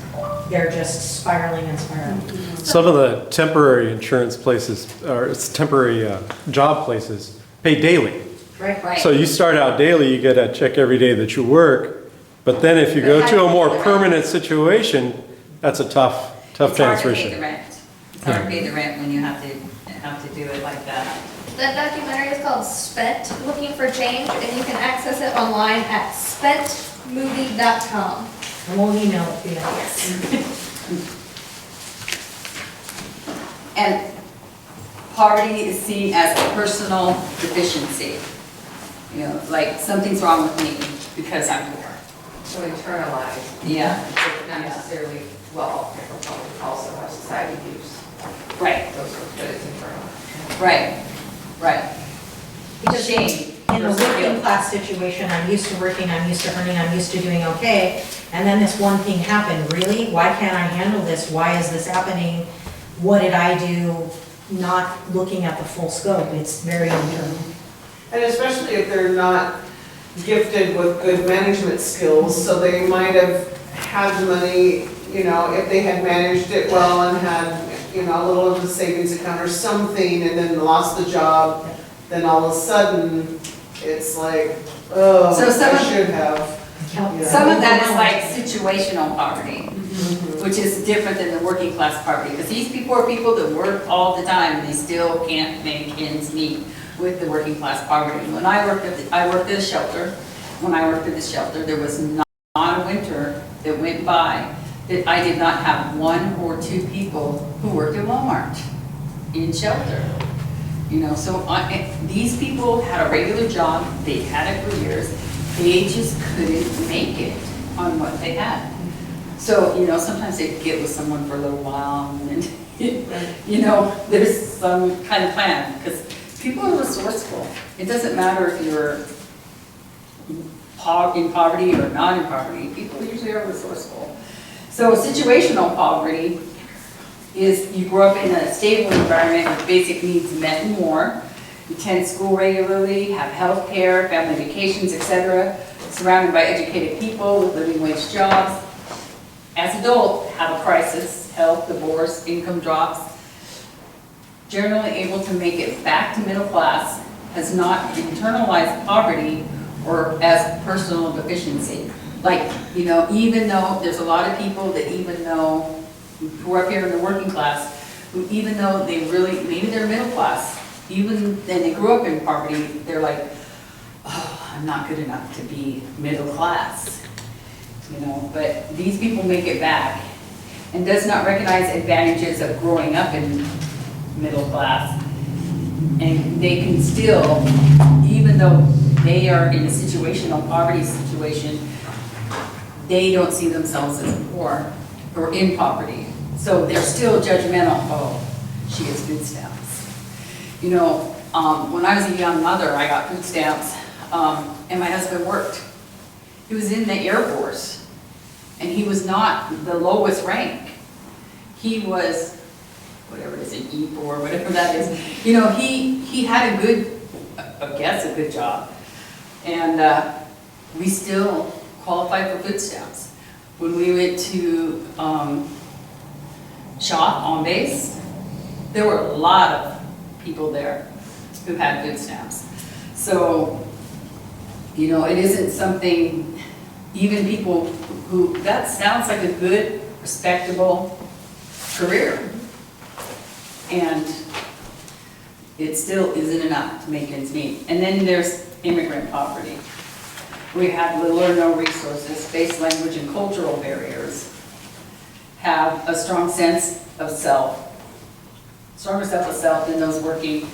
they're just spiraling and spiraling. Some of the temporary insurance places, or it's temporary job places, pay daily. Right. So you start out daily, you get a check every day that you work, but then if you go to a more permanent situation, that's a tough transition. It's hard to pay the rent. It's hard to pay the rent when you have to do it like that. That documentary is called Spent, Looking for Change, and you can access it online at spentmovie.com. And we'll email it to you. Yes. And poverty is seen as a personal deficiency. You know, like something's wrong with me because I'm poor. So internalized. Yeah. Not necessarily, well, probably also how society views. Right. Those are, but it's internalized. Right, right. Because Shame. in the working class situation, I'm used to working, I'm used to earning, I'm used to doing okay, and then this one thing happened, really? Why can't I handle this? Why is this happening? What did I do? Not looking at the full scope, it's very internal. And especially if they're not gifted with good management skills, so they might have had the money, you know, if they had managed it well and had, you know, a little of the savings account or something, and then lost the job, then all of a sudden, it's like, oh, So some I of- should have. Some of that is like situational poverty, which is different than the working class poverty, because these people are people that work all the time and they still can't make ends meet with the working class poverty. When I worked at a shelter. When I worked at the shelter, there was not a winter that went by that I did not have 1 or 2 people who worked at Walmart in shelter. You know, so these people had a regular job, they had it for years, they just couldn't make it on what they had. So, you know, sometimes they'd get with someone for a little while and then, you know, there's some kind of plan, because people are resourceful. It doesn't matter if you're in poverty or not in poverty, people usually are resourceful. So situational poverty is you grow up in a stable environment with basic needs met and more. You attend school regularly, have health care, family vacations, etc., surrounded by educated people with living wage jobs. As adults, have a crisis, health, divorce, income drops. Generally able to make it back to middle class, has not internalized poverty or as personal deficiency. Like, you know, even though there's a lot of people that even though who are up here in the working class, who even though they really, maybe they're middle class, even then they grew up in poverty, they're like, oh, I'm not good enough to be middle class, you know, but these people make it back and does not recognize advantages of growing up in middle class. And they can still, even though they are in a situational poverty situation, they don't see themselves as poor or in poverty. So they're still judgmental, oh, she has food stamps. You know, when I was a young mother, I got food stamps, and my husband worked. He was in the Air Force, and he was not the lowest rank. He was, whatever it is, an EEP or whatever that is. You know, he had a good, I guess a good job. And we still qualified for food stamps. When we went to shop on base, there were a lot of people there who had food stamps. So, you know, it isn't something, even people who, that sounds like a good, respectable career. And it still isn't enough to make ends meet. And then there's immigrant poverty. We have little or no resources, face language and cultural barriers, have a strong sense of self, stronger self than those working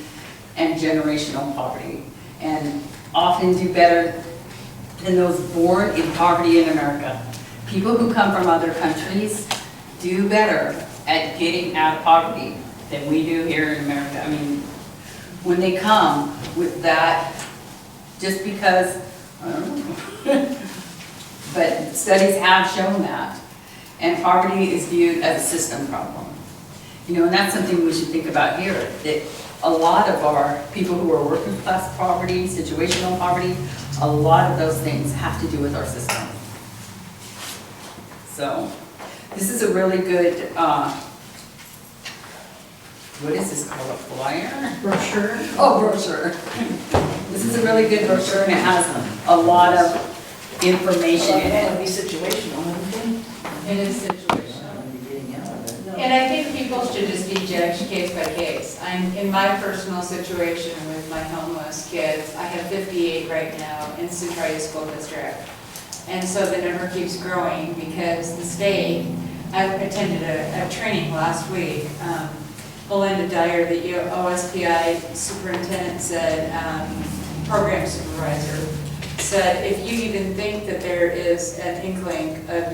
and generational poverty, and often do better than those born in poverty in America. People who come from other countries do better at getting out of poverty than we do here in America. I mean, when they come with that, just because, I don't know, but studies have shown that. And poverty is viewed as a system problem. You know, and that's something we should think about here, that a lot of our people who are working class poverty, situational poverty, a lot of those things have to do with our system. So, this is a really good, what is this called, a flyer? Brochure. Oh, brochure. This is a really good brochure, and it has a lot of information in it. Be situational, wouldn't It is situational. And I think people should just be judged case by case. I'm, in my personal situation with my homeless kids, I have 58 right now in Centralia School District. And so the number keeps growing because the state, I attended a training last week. Belinda Dyer, the OSPI superintendent said, program supervisor, said if you even think that there is an inkling of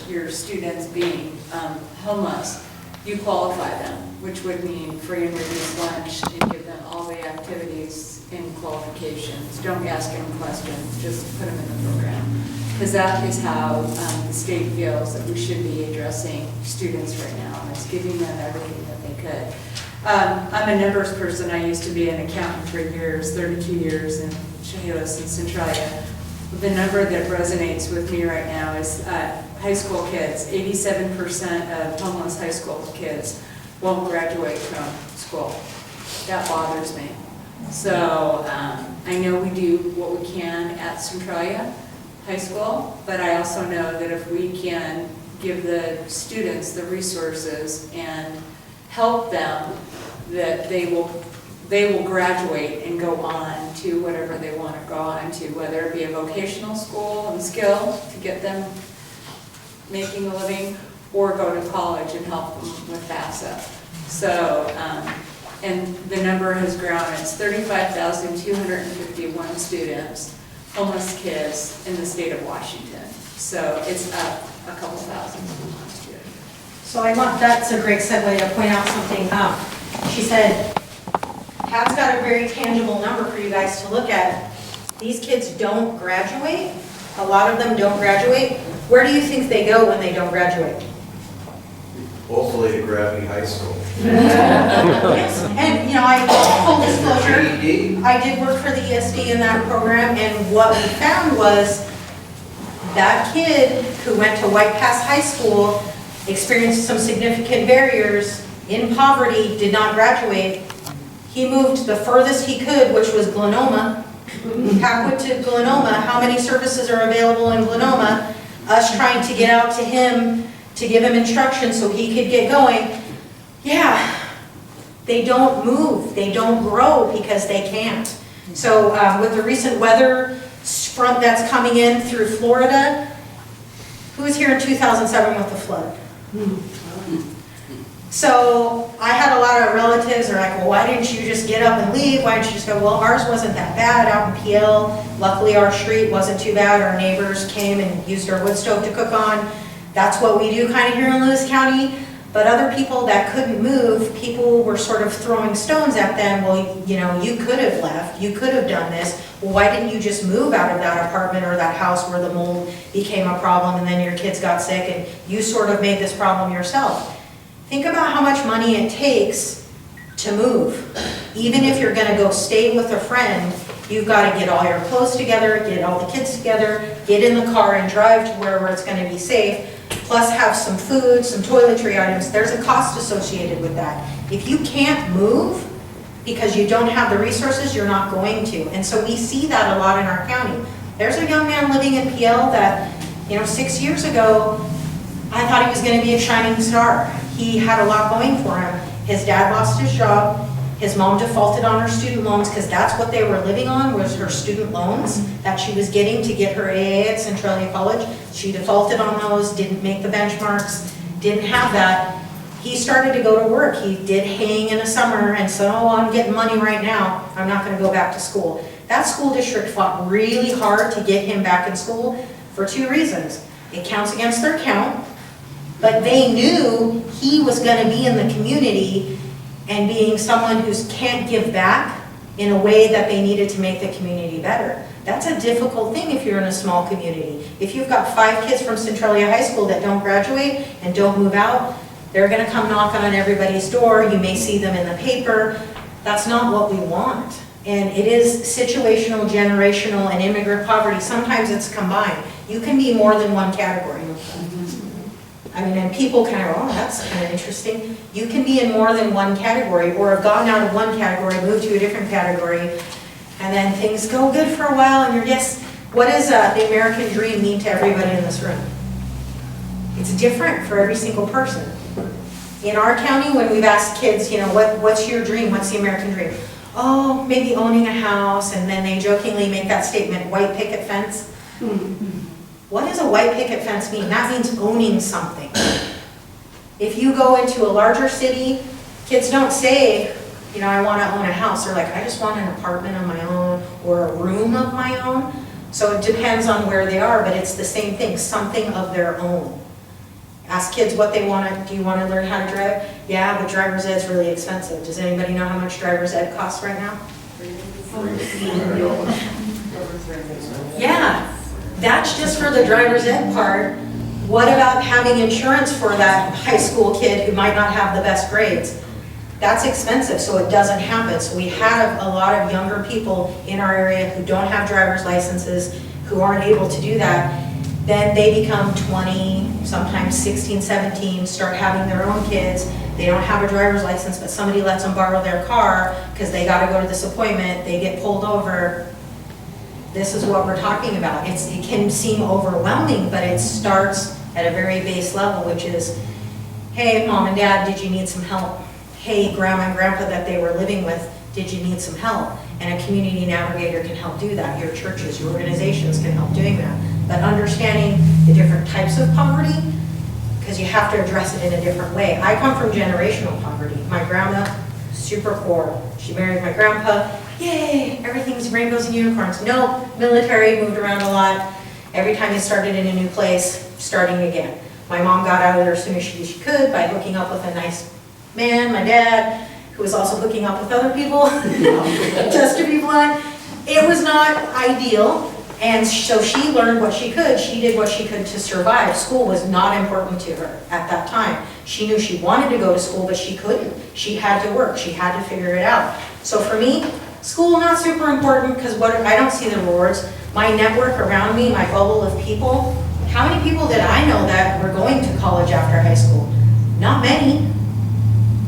your students being homeless, you qualify them, which would mean free and reduced lunch and give them all the activities and qualifications. Don't ask them questions, just put them in the program. Because that is how the state feels that we should be addressing students right now. It's giving them everything that they could. I'm a numbers person. I used to be an accountant for years, 32 years in Chehalis and Centralia. The number that resonates with me right now is high school kids. 87% of homeless high school kids won't graduate from school. That bothers me. So I know we do what we can at Centralia High School, but I also know that if we can give the students the resources and help them, that they will graduate and go on to whatever they want to go on to, whether it be a vocational school and skill to get them making a living, or go to college and help them with FAFSA. So, and the number has grown. It's 35,251 students, homeless kids in the state of Washington. So it's up a couple thousand from last year. So that's a great segue to point out something. She said, Pat's got a very tangible number for you guys to look at. These kids don't graduate. A lot of them don't graduate. Where do you think they go when they don't graduate? Hopefully to Gravity High School. Yes, and full disclosure, I did work for the ESD in that program, and what we found was that kid who went to White Pass High School experienced some significant barriers, in poverty, did not graduate. He moved the furthest he could, which was Glenoma, Packwood to Glenoma. How many services are available in Glenoma? Us trying to get out to him to give him instruction so he could get going. Yeah, they don't move, they don't grow because they can't. So with the recent weather front that's coming in through Florida, who was here in 2007 with the flood? So I had a lot of relatives are like, well, why didn't you just get up and leave? Why didn't you just go? Well, ours wasn't that bad out in PL. Luckily, our street wasn't too bad. Our neighbors came and used our wood stove to cook on. That's what we do kind of here in Lewis County. But other people that couldn't move, people were sort of throwing stones at them. Well, you could have left. You could have done this. Well, why didn't you just move out of that apartment or that house where the mold became a problem and then your kids got sick and you sort of made this problem yourself? Think about how much money it takes to move. Even if you're going to go stay with a friend, you've got to get all your clothes together, get all the kids together, get in the car and drive to wherever it's going to be safe, plus have some food, some toiletry items. There's a cost associated with that. If you can't move because you don't have the resources, you're not going to. And so we see that a lot in our county. There's a young man living in PL that, 6 years ago, I thought he was going to be a shining star. He had a lot going for him. His dad lost his job. His mom defaulted on her student loans because that's what they were living on, was her student loans that she was getting to get her AA at Centralia College. She defaulted on those, didn't make the benchmarks, didn't have that. He started to go to work. He did hang in the summer and said, oh, I'm getting money right now. I'm not gonna go back to school. That school district fought really hard to get him back in school for 2 reasons. It counts against their count, but they knew he was gonna be in the community and being someone who can't give back in a way that they needed to make the community better. That's a difficult thing if you're in a small community. If you've got 5 kids from Centralia High School that don't graduate and don't move out, they're gonna come knocking on everybody's door. You may see them in the paper. That's not what we want. And it is situational, generational, and immigrant poverty. Sometimes it's combined. You can be more than one category. I mean, and people kind of, oh, that's kind of interesting. You can be in more than one category, or have gotten out of one category, moved to a different category, and then things go good for a while, and you're, yes, what does the American dream mean to everybody in this room? It's different for every single person. In our county, when we've asked kids, you know, what's your dream? What's the American dream? Oh, maybe owning a house, and then they jokingly make that statement, white picket fence. What does a white picket fence mean? That means owning something. If you go into a larger city, kids don't say, you know, I want to own a house. They're like, I just want an apartment of my own or a room of my own. So it depends on where they are, but it's the same thing, something of their own. Ask kids what they want to, do you want to learn how to drive? Yeah, but driver's ed's really expensive. Does anybody know how much driver's ed costs right now? Yeah, that's just for the driver's ed part. What about having insurance for that high school kid who might not have the best grades? That's expensive, so it doesn't happen. So we have a lot of younger people in our area who don't have driver's licenses, who aren't able to do that. Then they become 20, sometimes 16, 17, start having their own kids. They don't have a driver's license, but somebody lets them borrow their car because they got to go to this appointment. They get pulled over. This is what we're talking about. It can seem overwhelming, but it starts at a very base level, which is, hey, mom and dad, did you need some help? Hey, grandma and grandpa that they were living with, did you need some help? And a community navigator can help do that. Your churches, your organizations can help doing that. But understanding the different types of poverty, because you have to address it in a different way. I come from generational poverty. My grandma, super poor. She married my grandpa. Yay, everything's rainbows and unicorns. No, military, moved around a lot. Every time you started in a new place, starting again. My mom got out of there as soon as she could by hooking up with a nice man, my dad, who was also hooking up with other people, just to be blunt. It was not ideal, and so she learned what she could. She did what she could to survive. School was not important to her at that time. She knew she wanted to go to school, but she couldn't. She had to work. She had to figure it out. So for me, school not super important because I don't see the rewards. My network around me, my bubble of people, how many people did I know that were going to college after high school? Not many.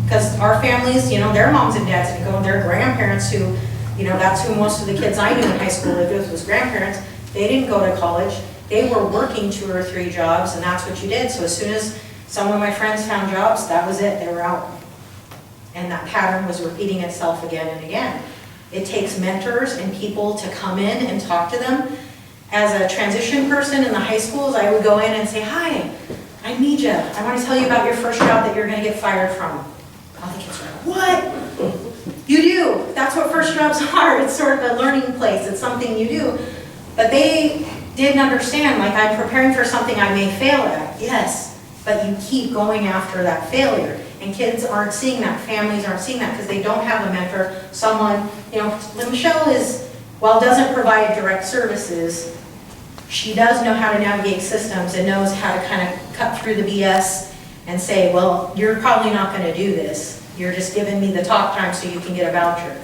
Because our families, you know, their moms and dads didn't go, their grandparents who, you know, that's who most of the kids I knew in high school lived with was grandparents. They didn't go to college. They were working 2 or 3 jobs, and that's what you did. So as soon as some of my friends found jobs, that was it, they were out. And that pattern was repeating itself again and again. It takes mentors and people to come in and talk to them. As a transition person in the high schools, I would go in and say, hi, I'm Mija. I want to tell you about your first job that you're going to get fired from. All the kids are like, what? You do. That's what first jobs are. It's sort of a learning place. It's something you do. But they didn't understand, like, I'm preparing for something I may fail at. Yes, but you keep going after that failure. And kids aren't seeing that. Families aren't seeing that because they don't have a mentor, someone, you know, Michelle is, while doesn't provide direct services, she does know how to navigate systems and knows how to kind of cut through the BS and say, well, you're probably not going to do this. You're just giving me the talk time so you can get a voucher.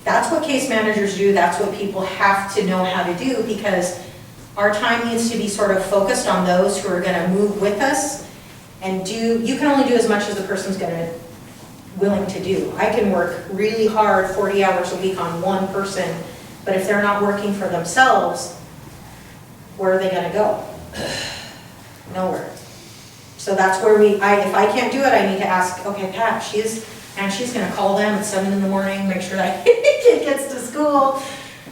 That's what case managers do. That's what people have to know how to do because our time needs to be sort of focused on those who are going to move with us and do, you can only do as much as the person's willing to do. I can work really hard 40 hours a week on one person, but if they're not working for themselves, where are they going to go? Nowhere. So that's where if I can't do it, I need to ask, okay, Pat, she's going to call them at 7 in the morning, make sure that kid gets to school.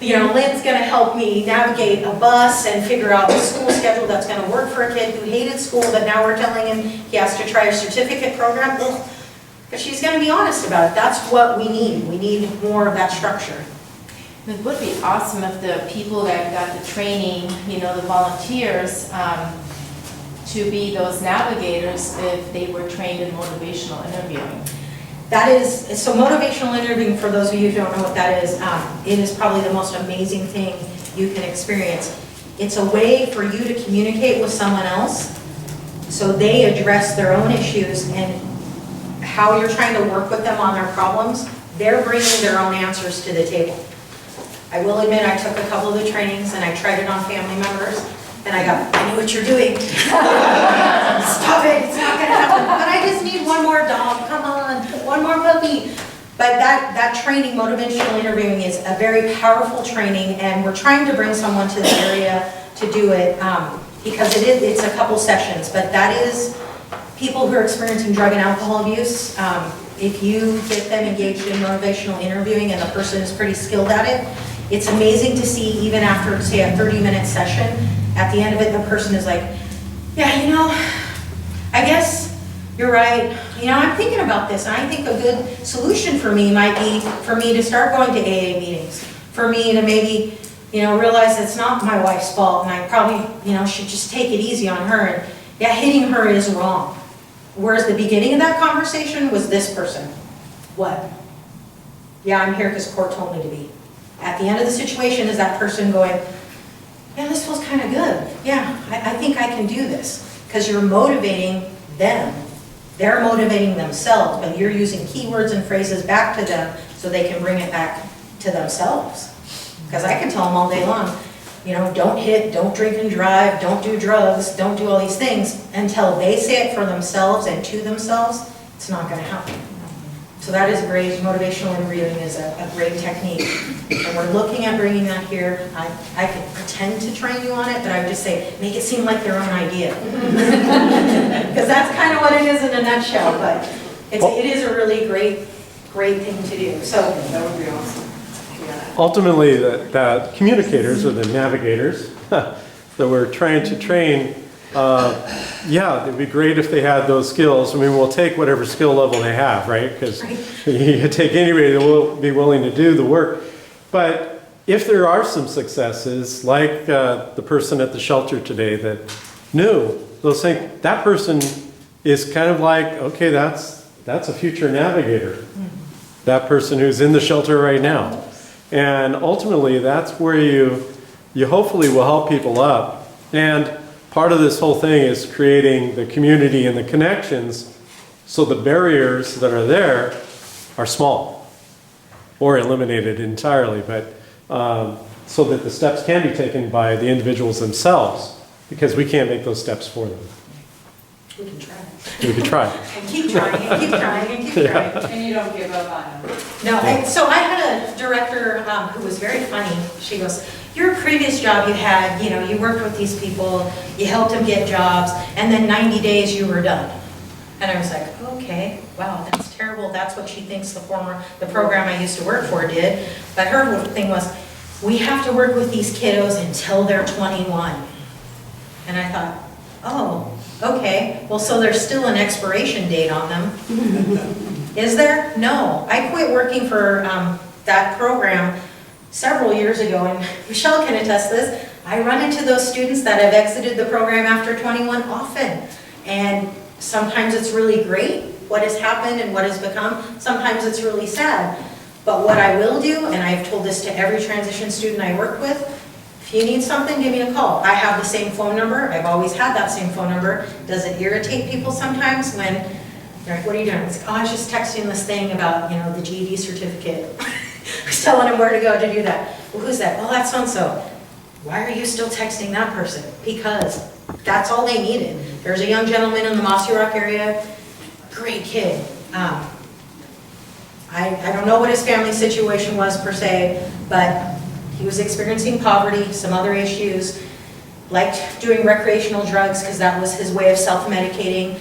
Lynn's gonna help me navigate a bus and figure out the school schedule that's gonna work for a kid who hated school, but now we're telling him he has to try a certificate program. Ugh. But she's gonna be honest about it. That's what we need. We need more of that structure. It would be awesome if the people that got the training, the volunteers, to be those navigators, if they were trained in motivational interviewing. That is, so motivational interviewing, for those of you who don't know what that is, it is probably the most amazing thing you can experience. It's a way for you to communicate with someone else so they address their own issues, and how you're trying to work with them on their problems, they're bringing their own answers to the table. I will admit, I took a couple of the trainings and I tried it on family members, and I know what you're doing. Stop it, it's not gonna happen. But I just need one more dog, come on, one more puppy. But that training, motivational interviewing, is a very powerful training, and we're trying to bring someone to the area to do it, because it's a couple sessions, but that is people who are experiencing drug and alcohol abuse. If you get them engaged in motivational interviewing and the person is pretty skilled at it, it's amazing to see, even after, say, a 30-minute session, at the end of it, the person is like, yeah, I guess you're right. I'm thinking about this, and I think a good solution for me might be for me to start going to AA meetings, for me to maybe, realize it's not my wife's fault, and I probably, should just take it easy on her, and yeah, hitting her is wrong. Whereas the beginning of that conversation was this person. What? Yeah, I'm here because court told me to be. At the end of the situation is that person going, yeah, this feels kind of good. Yeah, I think I can do this. Because you're motivating them. They're motivating themselves, but you're using keywords and phrases back to them so they can bring it back to themselves. Because I can tell them all day long, don't hit, don't drink and drive, don't do drugs, don't do all these things. Until they say it for themselves and to themselves, it's not going to happen. So that is great. Motivational interviewing is a great technique. And we're looking at bringing that here. I could pretend to train you on it, but I would just say, make it seem like their own idea. Because that's kind of what it is in a nutshell, but it is a really great thing to do. So that would be awesome. Ultimately, the communicators or the navigators that we're trying to train, it'd be great if they had those skills. I mean, we'll take whatever skill level they have, right? Because you take anybody that will be willing to do the work. But if there are some successes, like the person at the shelter today that knew, they'll say, that person is kind of like, okay, that's a future navigator. That person who's in the shelter right now. And ultimately, that's where you hopefully will help people up. And part of this whole thing is creating the community and the connections so the barriers that are there are small or eliminated entirely, but so that the steps can be taken by the individuals themselves, because we can't make those steps for them. We can try. We can try. And keep trying, and keep trying, and keep trying. And you don't give up on them. No, so I had a director who was very funny. She goes, your previous job you had, you worked with these people, you helped them get jobs, and then 90 days you were done. And I was like, okay, wow, that's terrible. That's what she thinks the program I used to work for did. But her thing was, we have to work with these kiddos until they're 21. And I thought, oh, okay, well, so there's still an expiration date on them. Is there? No. I quit working for that program several years ago, and Michelle can attest this. I run into those students that have exited the program after 21 often. And sometimes it's really great what has happened and what has become. Sometimes it's really sad. But what I will do, and I've told this to every transition student I work with, if you need something, give me a call. I have the same phone number. I've always had that same phone number. Does it irritate people sometimes when they're like, what are you doing? It's like, oh, I was just texting this thing about, the GED certificate. I was telling them where to go to do that. Well, who's that? Oh, that's so-and-so. Why are you still texting that person? Because that's all they needed. There's a young gentleman in the Mossy Rock area, great kid. I don't know what his family situation was per se, but he was experiencing poverty, some other issues, liked doing recreational drugs because that was his way of self-medicating,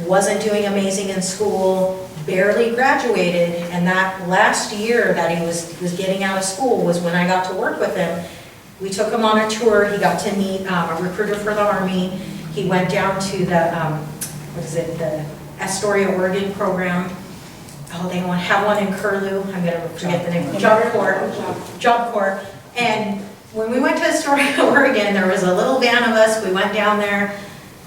wasn't doing amazing in school, barely graduated, and that last year that he was getting out of school was when I got to work with him. We took him on a tour. He got to meet a recruiter for the Army. He went down to the, the Astoria, Oregon program. Oh, they have one in Curlew. I'm gonna forget the name. Job Corps. And when we went to Astoria, Oregon, there was a little van of us. We went down there.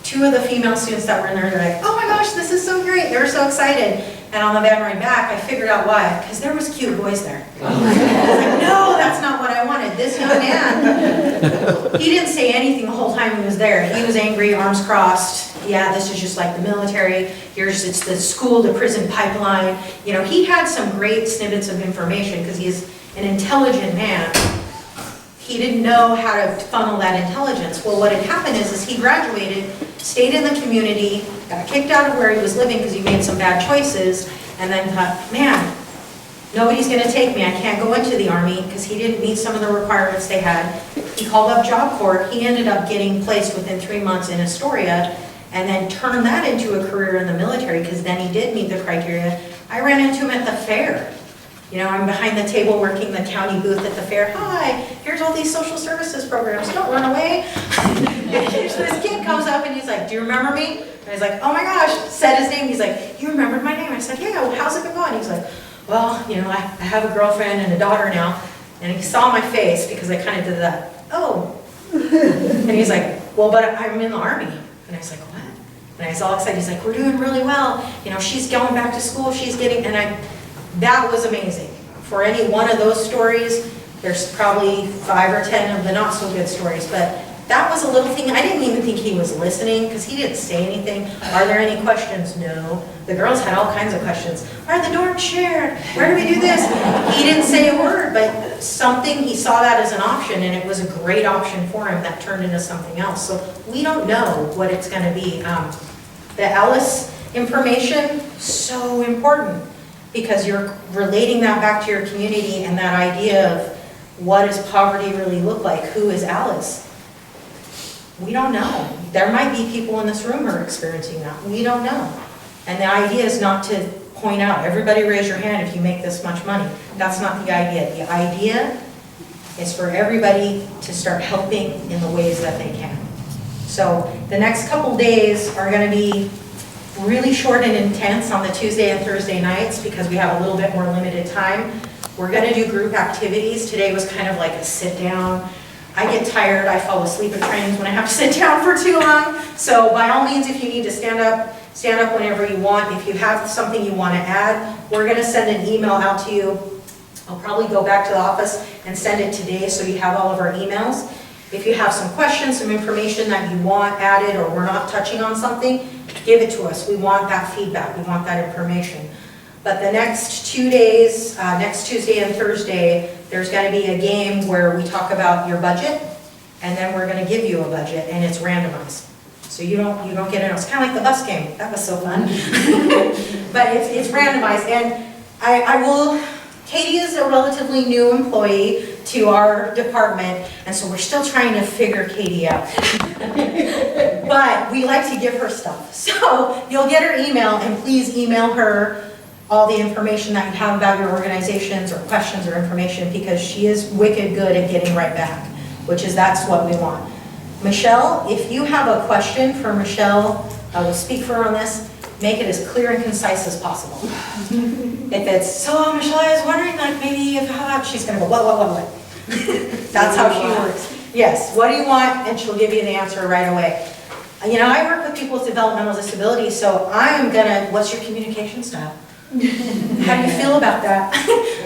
2 of the female students that were in there, they're like, oh my gosh, this is so great. They were so excited. And on the van ride back, I figured out why. Because there was cute boys there. I was like, no, that's not what I wanted. This young man, he didn't say anything the whole time he was there. He was angry, arms crossed. Yeah, this is just like the military. It's the school to prison pipeline. You know, he had some great snippets of information because he's an intelligent man. He didn't know how to funnel that intelligence. Well, what had happened is he graduated, stayed in the community, got kicked out of where he was living because he made some bad choices, and then thought, man, nobody's going to take me. I can't go into the Army because he didn't meet some of the requirements they had. He called up Job Corps. He ended up getting placed within 3 months in Astoria, and then turned that into a career in the military because then he did meet the criteria. I ran into him at the fair. You know, I'm behind the table working the county booth at the fair. Hi, here's all these social services programs. Don't run away. This kid comes up and he's like, do you remember me? And I was like, oh my gosh, said his name. He's like, you remembered my name? I said, yeah, well, how's it been going? He's like, well, you know, I have a girlfriend and a daughter now. And he saw my face because I kind of did that. Oh. And he's like, well, but I'm in the Army. And I was like, what? And I was all excited. He's like, we're doing really well. You know, she's going back to school. She's getting, that was amazing. For any one of those stories, there's probably 5 or 10 of the not so good stories, but that was a little thing. I didn't even think he was listening because he didn't say anything. Are there any questions? No. The girls had all kinds of questions. Are the dorms shared? Where do we do this? He didn't say a word, but something, he saw that as an option, and it was a great option for him that turned into something else. So we don't know what it's going to be. The Ellis information, so important, because you're relating that back to your community and that idea of what does poverty really look like? Who is Alice? We don't know. There might be people in this room who are experiencing that. We don't know. And the idea is not to point out, everybody raise your hand if you make this much money. That's not the idea. The idea is for everybody to start helping in the ways that they can. So the next couple days are going to be really short and intense on the Tuesday and Thursday nights because we have a little bit more limited time. We're going to do group activities. Today was kind of like a sit down. I get tired. I fall asleep at trains when I have to sit down for too long. So by all means, if you need to stand up whenever you want. If you have something you want to add, we're going to send an email out to you. I'll probably go back to the office and send it today so you have all of our emails. If you have some questions, some information that you want added or we're not touching on something, give it to us. We want that feedback. We want that information. But the next 2 days, next Tuesday and Thursday, there's going to be a game where we talk about your budget, and then we're going to give you a budget, and it's randomized. So you don't get it. It's kind of like the bus game. That was so fun. But it's randomized, and I will. Katie is a relatively new employee to our department, and so we're still trying to figure Katie out. But we like to give her stuff. So you'll get her email, and please email her all the information that you have about your organizations or questions or information, because she is wicked good at getting right back, that's what we want. Michelle, if you have a question for Michelle, I will speak for her on this. Make it as clear and concise as possible. If it's, so Michelle, I was wondering, like maybe if she's gonna go, what? That's how she works. Yes, what do you want? And she'll give you the answer right away. You know, I work with people with developmental disabilities, so I'm gonna, what's your communication style? How do you feel about that?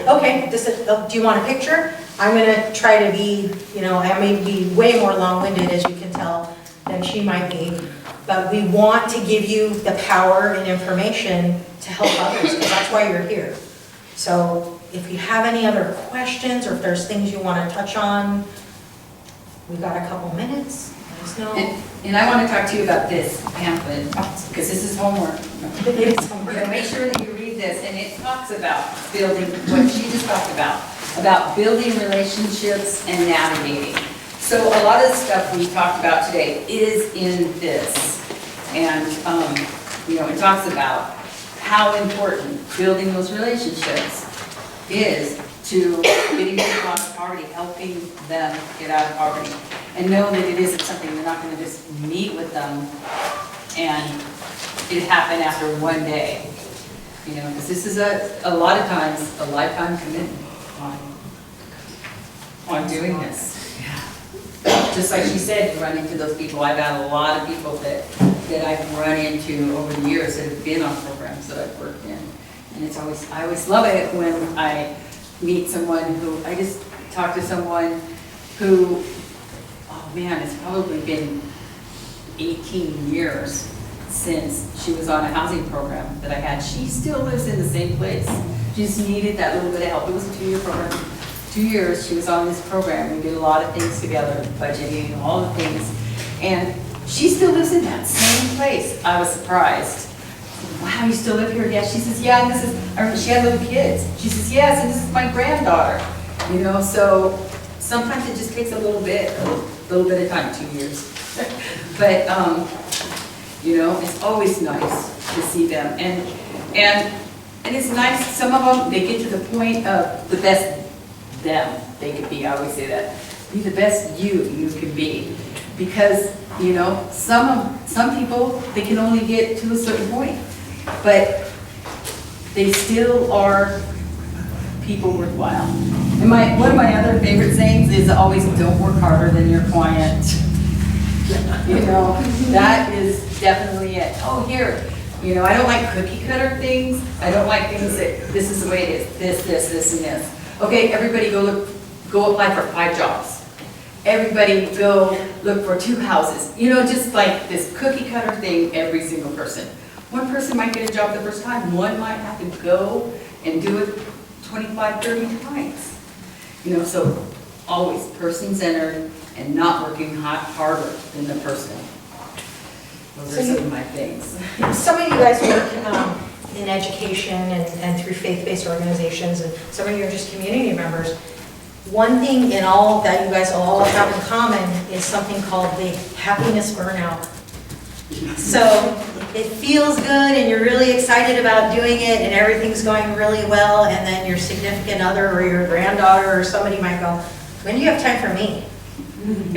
Okay, do you want a picture? I'm gonna try to be, I may be way more long-winded, as you can tell, than she might be. But we want to give you the power and information to help others, because that's why you're here. So if you have any other questions, or if there's things you want to touch on, we've got a couple minutes. Let us know. And I want to talk to you about this pamphlet, because this is homework. It is homework. Make sure that you read this, and it talks about building, what she just talked about building relationships and navigating. So a lot of the stuff we talked about today is in this. And, it talks about how important building those relationships is to getting people out of poverty, helping them get out of poverty. And know that it isn't something, you're not gonna just meet with them and it happen after one day. You know, because this is a lot of times, a lifetime commitment on doing this. Just like she said, you run into those people. I've had a lot of people that I've run into over the years that have been on programs that I've worked in. And it's always, I always love it when I meet someone who, I just talked to someone who, oh man, it's probably been 18 years since she was on a housing program that I had. She still lives in the same place. She just needed that little bit of help. It was a 2-year program. 2 years she was on this program. We did a lot of things together, budgeting, all the things. And she still lives in that same place. I was surprised. I said, wow, you still live here? Yeah, she says, yeah, and this is, I remember she had little kids. She says, yes, and this is my granddaughter. You know, so sometimes it just takes a little bit of time, 2 years. But, you know, it's always nice to see them. And it's nice, some of them, they get to the point of the best them they could be. I always say that. Be the best you can be. Because, you know, some people, they can only get to a certain point. But they still are people worthwhile. And one of my other favorite sayings is always don't work harder than your client. You know, that is definitely it. Oh, here, you know, I don't like cookie cutter things. I don't like things that this is the way it is. This, and this. Okay, everybody go apply for 5 jobs. Everybody go look for 2 houses. You know, just like this cookie cutter thing, every single person. One person might get a job the first time. One might have to go and do it 25, 30 times. You know, so always person-centered and not working harder than the person. Those are some of my things. Some of you guys work in education and through faith-based organizations, and some of you are just community members. One thing in all that you guys all have in common is something called the happiness burnout. So it feels good and you're really excited about doing it and everything's going really well, and then your significant other or your granddaughter or somebody might go, when do you have time for me?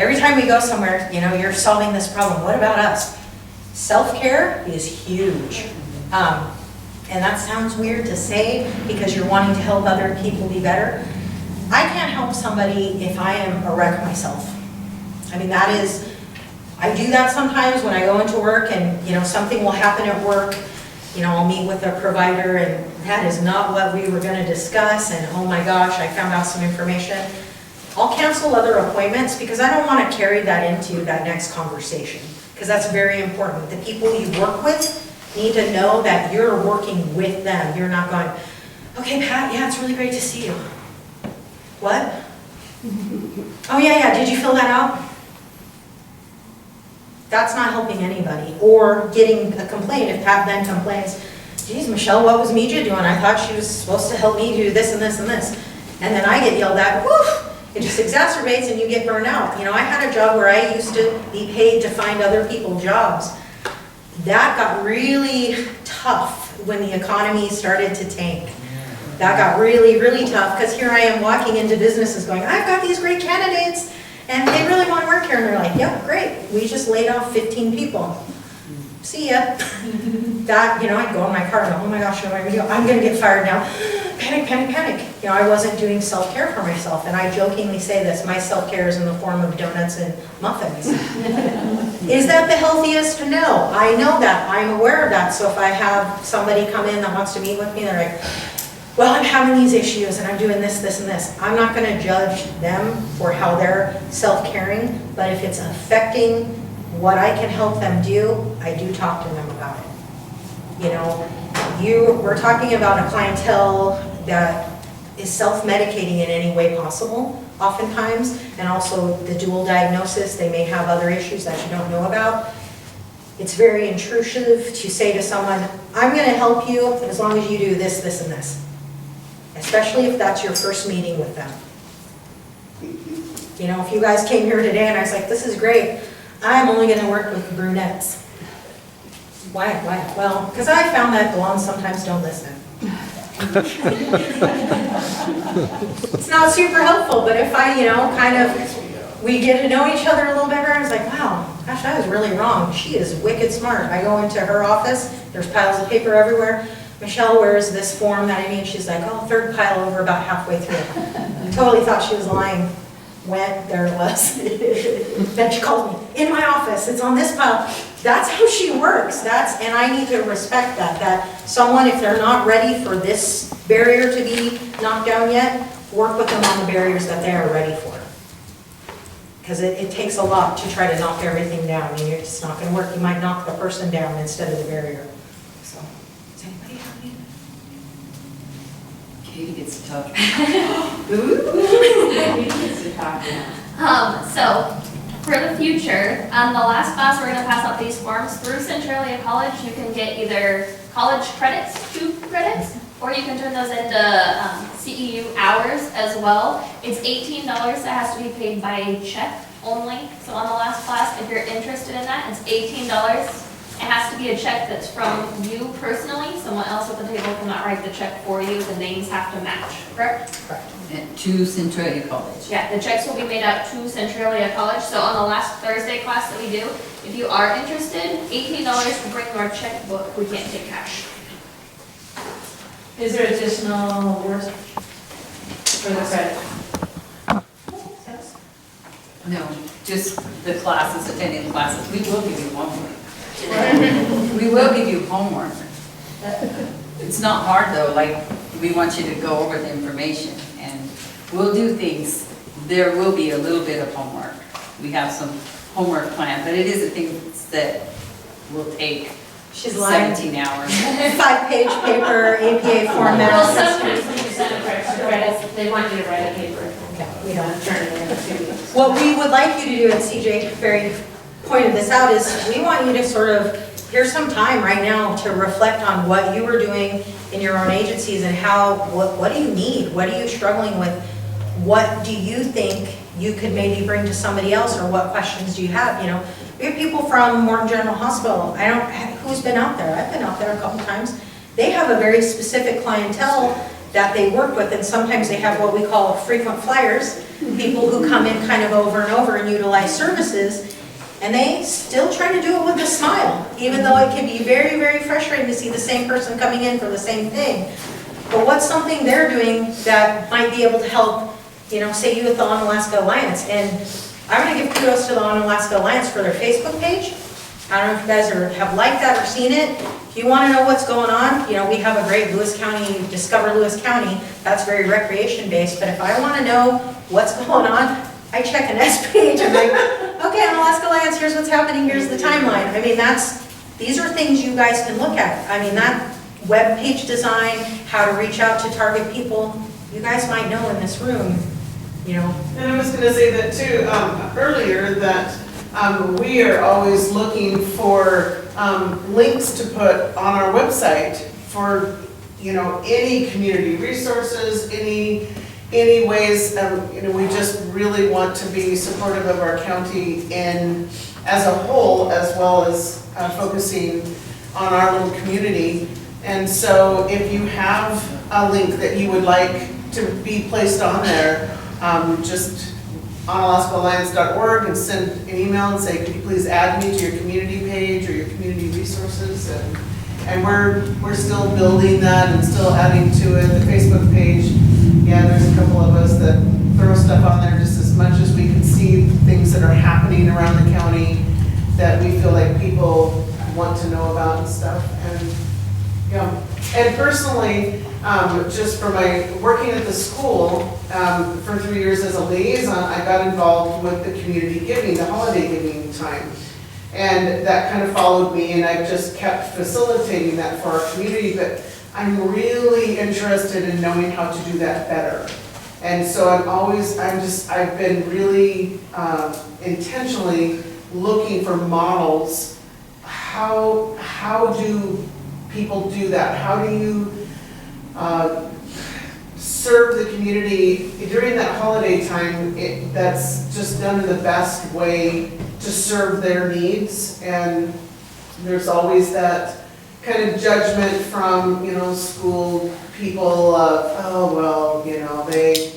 Every time we go somewhere, you know, you're solving this problem. What about us? Self-care is huge. And that sounds weird to say because you're wanting to help other people be better. I can't help somebody if I am a wreck myself. I mean, I do that sometimes when I go into work and, you know, something will happen at work. You know, I'll meet with a provider and that is not what we were going to discuss, and oh my gosh, I found out some information. I'll cancel other appointments because I don't want to carry that into that next conversation, because that's very important. The people you work with need to know that you're working with them. You're not going, okay, Pat, yeah, it's really great to see you. What? Oh, yeah, did you fill that out? That's not helping anybody. Or getting a complaint. If Pat then complains, geez, Michelle, what was Media doing? I thought she was supposed to help me do this and this and this. And then I get yelled at, whoo! It just exacerbates and you get burned out. You know, I had a job where I used to be paid to find other people jobs. That got really tough when the economy started to tank. That got really, really tough because here I am walking into businesses going, I've got these great candidates and they really want to work here. And they're like, yep, great. We just laid off 15 people. See ya. That, you know, I'd go in my car and go, oh my gosh, what am I going to do? I'm going to get fired now. Panic, panic, panic. You know, I wasn't doing self-care for myself. And I jokingly say this, my self-care is in the form of donuts and muffins. Is that the healthiest? No. I know that. I'm aware of that. So if I have somebody come in that wants to meet with me, they're like, well, I'm having these issues and I'm doing this, this, and this. I'm not going to judge them for how they're self-caring, but if it's affecting what I can help them do, I do talk to them about it. You know, we're talking about a clientele that is self-medicating in any way possible, oftentimes, and also the dual diagnosis. They may have other issues that you don't know about. It's very intrusive to say to someone, I'm going to help you as long as you do this, this, and this. Especially if that's your first meeting with them. You know, if you guys came here today and I was like, this is great, I'm only going to work with brunettes. Why? Well, because I found that blondes sometimes don't listen. It's not super helpful, but if I, we get to know each other a little better, I was like, wow, gosh, I was really wrong. She is wicked smart. I go into her office, there's piles of paper everywhere. Michelle, where is this form that I need? She's like, oh, third pile over about halfway through. I totally thought she was lying. Went, there it was. Then she calls me, in my office, it's on this pile. That's how she works. And I need to respect that someone, if they're not ready for this barrier to be knocked down yet, work with them on the barriers that they are ready for. Because it takes a lot to try to knock everything down. I mean, it's not going to work. You might knock the person down instead of the barrier. So, does anybody have any? Katie gets to talk. Katie gets to talk now. So, for the future, the last class we're going to pass out these forms through Centralia College. You can get either college credits, 2 credits, or you can turn those into CEU hours as well. It's $18 that has to be paid by check only. So on the last class, if you're interested in that, it's $18. It has to be a check that's from you personally. Someone else at the table cannot write the check for you. The names have to match, correct? Correct. To Centralia College. Yeah, the checks will be made out to Centralia College. So on the last Thursday class that we do, if you are interested, $18 to bring your checkbook. We can't take cash. Is there additional work for the credit? No, just the classes, attending classes. We will give you homework. We will give you homework. It's not hard though, like, we want you to go over the information and we'll do things. There will be a little bit of homework. We have some homework planned, but it is a thing that will take 17 hours. 5-page paper, APA format. Well, sometimes when you send a credit, they want you to write a paper. We don't turn it in 2 weeks. What we would like you to do, and CJ very pointed this out, is we want you to sort of, here's some time right now to reflect on what you are doing in your own agencies and what do you need? What are you struggling with? What do you think you could maybe bring to somebody else, or what questions do you have? We have people from Morton General Hospital. Who's been out there? I've been out there a couple times. They have a very specific clientele that they work with, and sometimes they have what we call frequent flyers, people who come in kind of over and over and utilize services, and they still try to do it with a smile, even though it can be very, very frustrating to see the same person coming in for the same thing. But what's something they're doing that might be able to help, say you at the Onalaska Alliance? And I'm going to give kudos to the Onalaska Alliance for their Facebook page. I don't know if you guys have liked that or seen it. If you want to know what's going on, we have a great Lewis County, Discover Lewis County. That's very recreation based. But if I want to know what's going on, I check an S page. I'm like, okay, Onalaska Alliance, here's what's happening. Here's the timeline. I mean, these are things you guys can look at. I mean, that web page design, how to reach out to target people, you guys might know in this room, And I was gonna say that too, earlier, that we are always looking for links to put on our website for, any community resources, any ways, we just really want to be supportive of our county as a whole, as well as focusing on our little community. And so if you have a link that you would like to be placed on there, just onalaskaalliance.org and send an email and say, could you please add me to your community page or your community resources? And we're still building that and still adding to it. The Facebook page, there's a couple of us that throw stuff on there just as much as we can see things that are happening around the county that we feel like people want to know about and stuff. And personally, just for my working at the school for 3 years as a liaison, I got involved with the community giving, the holiday giving time. And that kind of followed me, and I've just kept facilitating that for our community, but I'm really interested in knowing how to do that better. And so I've been really intentionally looking for models. How do people do that? How do you serve the community during that holiday time? That's just done in the best way to serve their needs. And there's always that kind of judgment from, you know, school people of, oh, well, you know, they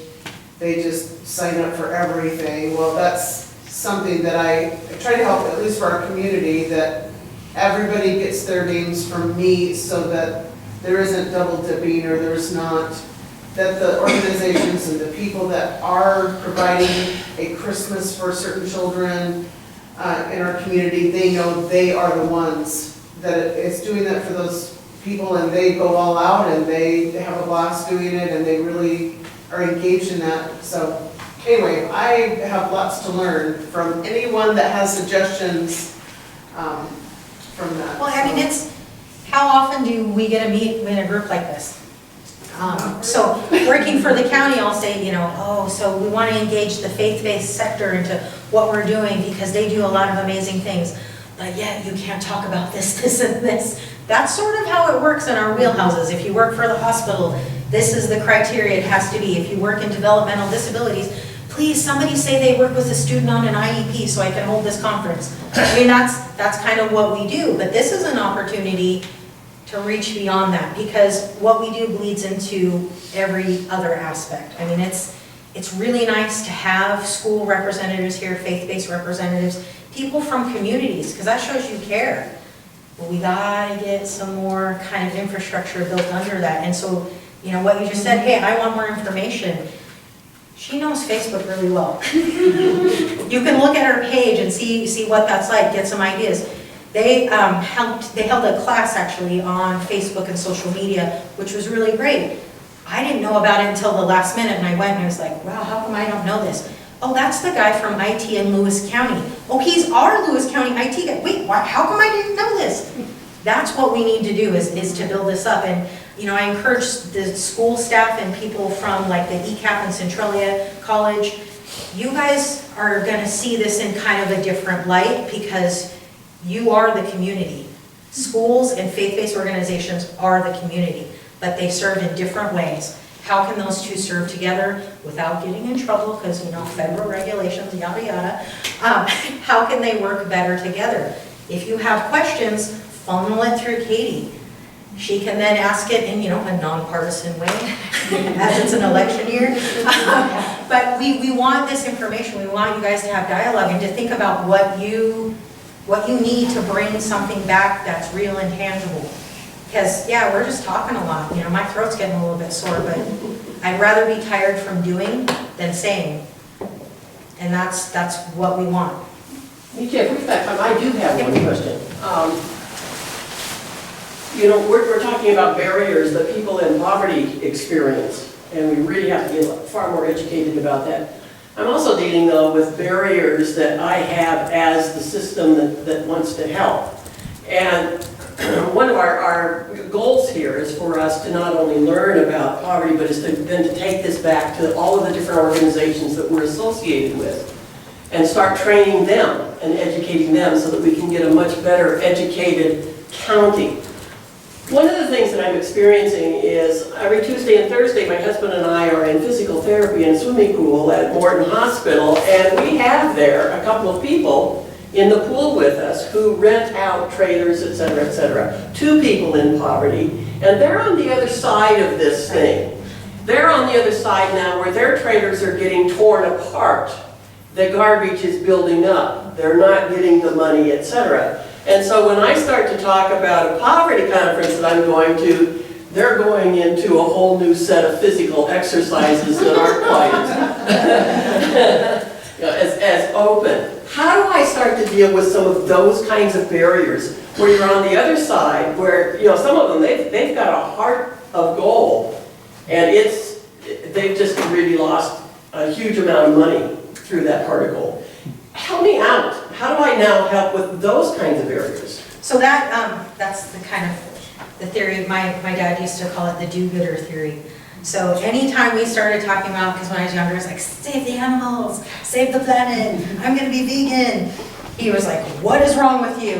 just sign up for everything. Well, that's something that I try to help, at least for our community, that everybody gets their names from me so that there isn't double dipping, or there's not, that the organizations and the people that are providing a Christmas for certain children in our community, they know they are the ones that it's doing that for those people, and they go all out and they have a blast doing it, and they really are engaged in that. So anyway, I have lots to learn from anyone that has suggestions from that. Well, I mean, it's, how often do we get to meet in a group like this? So working for the county, I'll say, you know, oh, so we want to engage the faith-based sector into what we're doing because they do a lot of amazing things. But yet you can't talk about this, this, and this. That's sort of how it works in our wheelhouses. If you work for the hospital, this is the criteria it has to be. If you work in developmental disabilities, please, somebody say they work with a student on an IEP so I can hold this conference. I mean, that's kind of what we do. But this is an opportunity to reach beyond that, because what we do bleeds into every other aspect. I mean, it's really nice to have school representatives here, faith-based representatives, people from communities, because that shows you care. But we gotta get some more kind of infrastructure built under that. And so, you know, what you just said, hey, I want more information. She knows Facebook really well. You can look at her page and see what that's like, get some ideas. They held a class actually on Facebook and social media, which was really great. I didn't know about it until the last minute, and I went and I was like, wow, how come I don't know this? Oh, that's the guy from IT in Lewis County. Oh, he's our Lewis County IT guy. Wait, how come I didn't know this? That's what we need to do is to build this up. And you know, I encourage the school staff and people from like the ECAP and Centralia College, you guys are gonna see this in kind of a different light because you are the community. Schools and faith-based organizations are the community, but they serve in different ways. How can those two serve together without getting in trouble, because you know, federal regulations, yada yada. How can they work better together? If you have questions, funnel it through Katie. She can then ask it in, you know, a nonpartisan way, as it's an election year. But we want this information. We want you guys to have dialogue and to think about what you need to bring something back that's real and tangible. Because, yeah, we're just talking a lot. You know, my throat's getting a little bit sore, but I'd rather be tired from doing than saying. And that's what we want. You can't prove that. I do have one question. You know, we're talking about barriers that people in poverty experience, and we really have to get far more educated about that. I'm also dealing, though, with barriers that I have as the system that wants to help. And one of our goals here is for us to not only learn about poverty, but is then to take this back to all of the different organizations that we're associated with and start training them and educating them so that we can get a much better educated county. One of the things that I'm experiencing is every Tuesday and Thursday, my husband and I are in physical therapy in a swimming pool at Morton Hospital, and we have there a couple of people in the pool with us who rent out trailers, et cetera, et cetera, to people in poverty, and they're on the other side of this thing. They're on the other side now where their trailers are getting torn apart. The garbage is building up. They're not getting the money, et cetera. And so when I start to talk about a poverty conference that I'm going to, they're going into a whole new set of physical exercises that aren't quite as open. How do I start to deal with some of those kinds of barriers where you're on the other side, where, you know, some of them, they've got a heart of gold, and they've just really lost a huge amount of money through that heart of gold. Help me out. How do I now help with those kinds of barriers? So that's the kind of the theory. My dad used to call it the do-gooder theory. So anytime we started talking about, because when I was younger, I was like, save the animals, save the planet, I'm going to be vegan. He was like, what is wrong with you?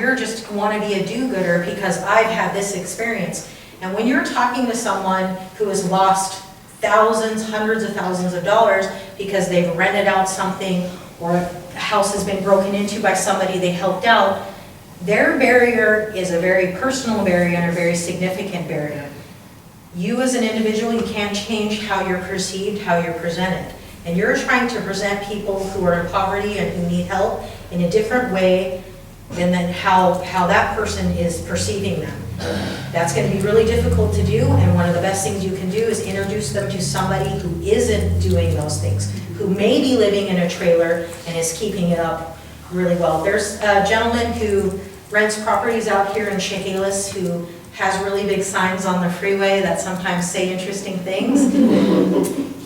You're just want to be a do-gooder because I've had this experience. And when you're talking to someone who has lost thousands, hundreds of thousands of dollars because they've rented out something or a house has been broken into by somebody they helped out, Their barrier is a very personal barrier and a very significant barrier. You as an individual, you can't change how you're perceived, how you're presented. And you're trying to present people who are in poverty and who need help in a different way than how that person is perceiving them. That's going to be really difficult to do, and one of the best things you can do is introduce them to somebody who isn't doing those things, who may be living in a trailer and is keeping it up really well. There's a gentleman who rents properties out here in Chehalis who has really big signs on the freeway that sometimes say interesting things.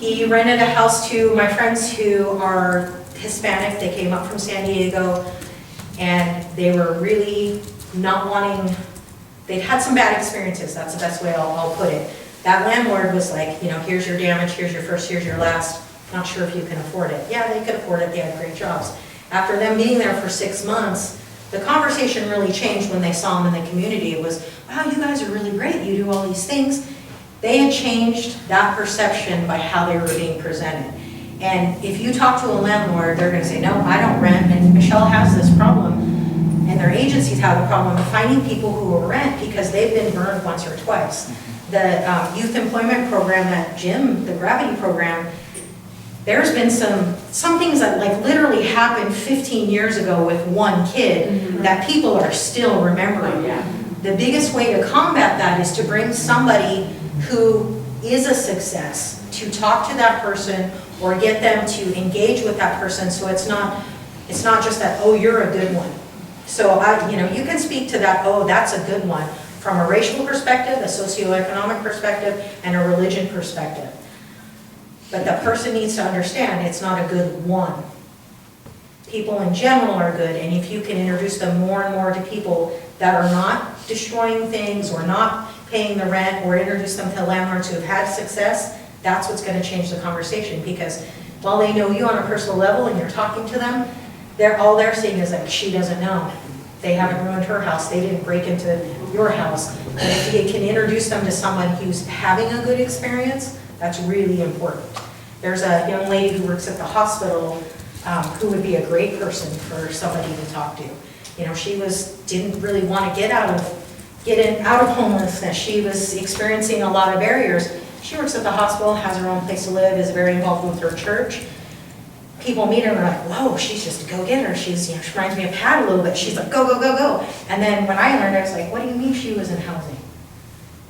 He rented a house to my friends who are Hispanic. They came up from San Diego, and they were really not wanting, they'd had some bad experiences, that's the best way I'll put it. That landlord was like, you know, here's your damage, here's your first, here's your last, not sure if you can afford it. Yeah, they could afford it, they had great jobs. After them being there for 6 months, the conversation really changed when they saw them in the community. It was, wow, you guys are really great, you do all these things. They had changed that perception by how they were being presented. And if you talk to a landlord, they're gonna say, no, I don't rent, and Michelle has this problem, and their agencies have a problem of finding people who will rent because they've been burned once or twice. The youth employment program at Jim, the Gravity program, there's been some things that like literally happened 15 years ago with one kid that people are still remembering. The biggest way to combat that is to bring somebody who is a success to talk to that person or get them to engage with that person, so it's not just that, oh, you're a good one. So you can speak to that, oh, that's a good one, from a racial perspective, a socioeconomic perspective, and a religion perspective. But the person needs to understand it's not a good one. People in general are good, and if you can introduce them more and more to people that are not destroying things or not paying the rent, or introduce them to landlords who have had success, that's what's going to change the conversation. Because while they know you on a personal level and you're talking to them, all they're seeing is like, she doesn't know. They haven't ruined her house. They didn't break into your house. And if you can introduce them to someone who's having a good experience, that's really important. There's a young lady who works at the hospital who would be a great person for somebody to talk to. You know, she didn't really want to get out of homelessness. She was experiencing a lot of barriers. She works at the hospital, has her own place to live, is very involved with her church. People meet her and they're like, whoa, she's just a go-getter. She reminds me of Pat a little bit. She's like, go, go, go, go. And then when I learned, I was like, what do you mean she was in housing?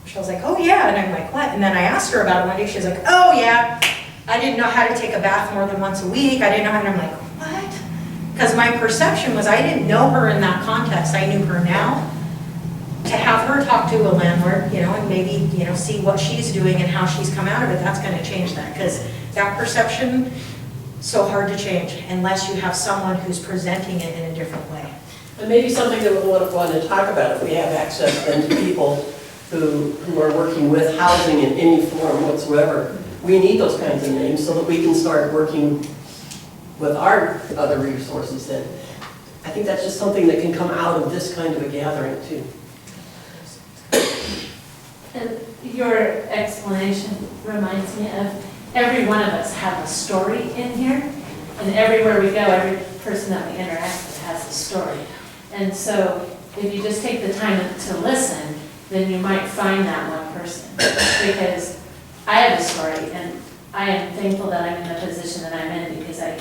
She was like, oh yeah. And I'm like, what? And then I asked her about it one day. She was like, oh yeah. I didn't know how to take a bath more than once a week. I didn't know how, and I'm like, what? Because my perception was I didn't know her in that context. I knew her now. To have her talk to a landlord, and maybe, see what she's doing and how she's come out of it, that's going to change that. Because that perception, so hard to change unless you have someone who's presenting it in a different way. And maybe something that we want to talk about if we have access then to people who are working with housing in any form whatsoever. We need those kinds of names so that we can start working with our other resources then. I think that's just something that can come out of this kind of a gathering too. And your explanation reminds me of every one of us have a story in here, and everywhere we go, every person that we interact with has a story. And so if you just take the time to listen, then you might find that one person. Because I have a story, and I am thankful that I'm in the position that I'm in because I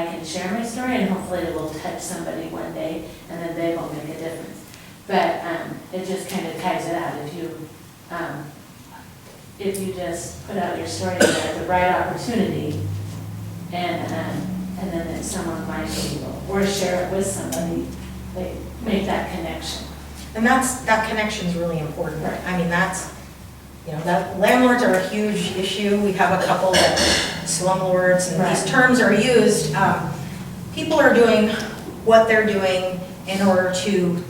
can share my story, and hopefully it will touch somebody one day, and then they will make a difference. But it just kind of ties it out. If you just put out your story at the right opportunity, and then that someone might be able, or share it with somebody, like make that connection. And that connection is really important. Right. I mean, that landlords are a huge issue. We have a couple that slumlords, and these terms are used. People are doing what they're doing in order to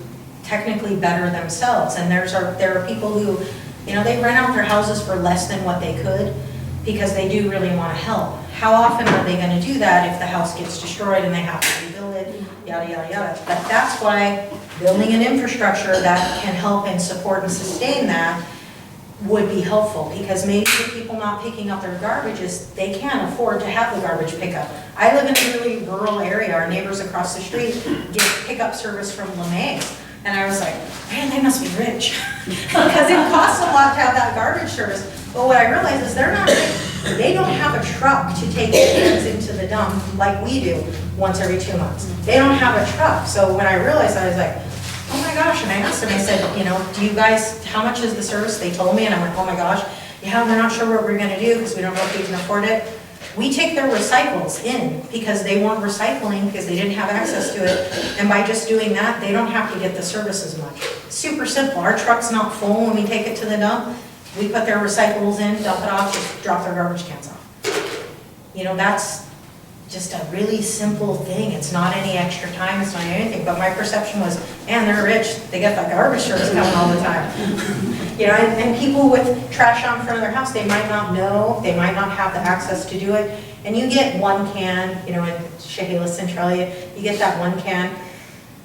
technically better themselves. And there are people who, they rent out their houses for less than what they could because they do really want to help. How often are they going to do that if the house gets destroyed and they have to rebuild it, yada, yada, yada. But that's why building an infrastructure that can help and support and sustain that would be helpful, because maybe the people not picking up their garbage is, they can't afford to have the garbage pickup. I live in a really rural area, our neighbors across the street get pickup service from LeMay's. And I was like, man, they must be rich, because it costs a lot to have that garbage service. But what I realized is they don't have a truck to take cans into the dump like we do once every 2 months. They don't have a truck. So when I realized, I was like, oh my gosh, and I asked them, I said, you know, do you guys, how much is the service? They told me, and I'm like, oh my gosh, yeah, we're not sure what we're gonna do, because we don't know if we can afford it. We take their recycles in, because they weren't recycling, because they didn't have access to it, and by just doing that, they don't have to get the service as much. Super simple, our truck's not full when we take it to the dump, we put their recyclables in, dump it off, just drop their garbage cans off. You know, that's just a really simple thing. It's not any extra time, it's not anything, but my perception was, man, they're rich, they get that garbage service coming all the time. You know, and people with trash out in front of their house, they might not know, they might not have the access to do it, and you get 1 can, you know, in Chehalis, Centralia, you get that 1 can.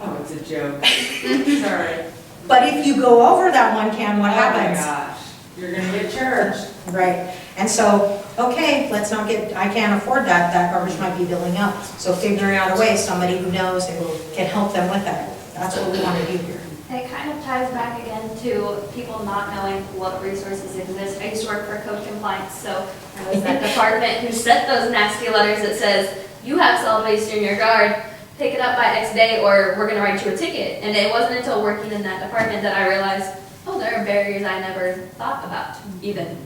Oh, it's a joke. Sorry. But if you go over that 1 can, what happens? Oh my gosh, you're gonna get charged. Right, and so, okay, let's not get, I can't afford that, that garbage might be building up. So figuring out a way, somebody who knows and can help them with that. That's what we want to do here. It kind of ties back again to people not knowing what resources exist. I used to work for code compliance, so I was that department who sent those nasty letters that says, you have solid waste in your yard, pick it up by X day or we're gonna write you a ticket. And it wasn't until working in that department that I realized, oh, there are barriers I never thought about even.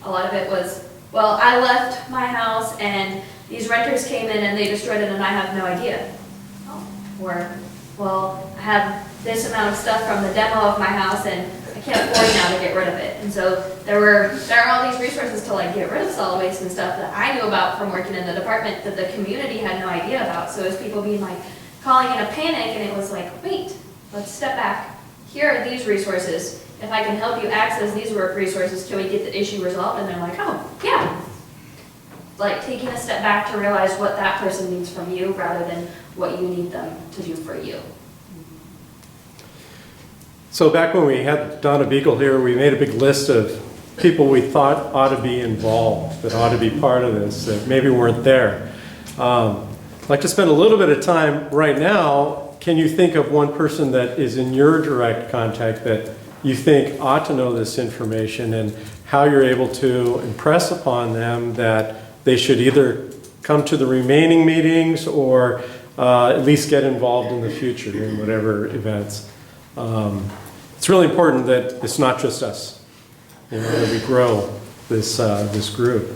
A lot of it was, well, I left my house and these renters came in and they destroyed it and I have no idea. Or, well, I have this amount of stuff from the demo of my house and I can't afford now to get rid of it. And so there are all these resources to like get rid of solid waste and stuff that I knew about from working in the department that the community had no idea about. So it was people being like, calling in a panic, and it was like, wait, let's step back. Here are these resources. If I can help you access these work resources till we get the issue resolved, and they're like, oh, yeah. Like taking a step back to realize what that person needs from you rather than what you need them to do for you. So back when we had Donna Beagle here, we made a big list of people we thought ought to be involved, that ought to be part of this, that maybe weren't there. I'd like to spend a little bit of time right now. Can you think of one person that is in your direct contact that you think ought to know this information, and how you're able to impress upon them that they should either come to the remaining meetings or at least get involved in the future in whatever events? It's really important that it's not just us, you know, that we grow this, this group.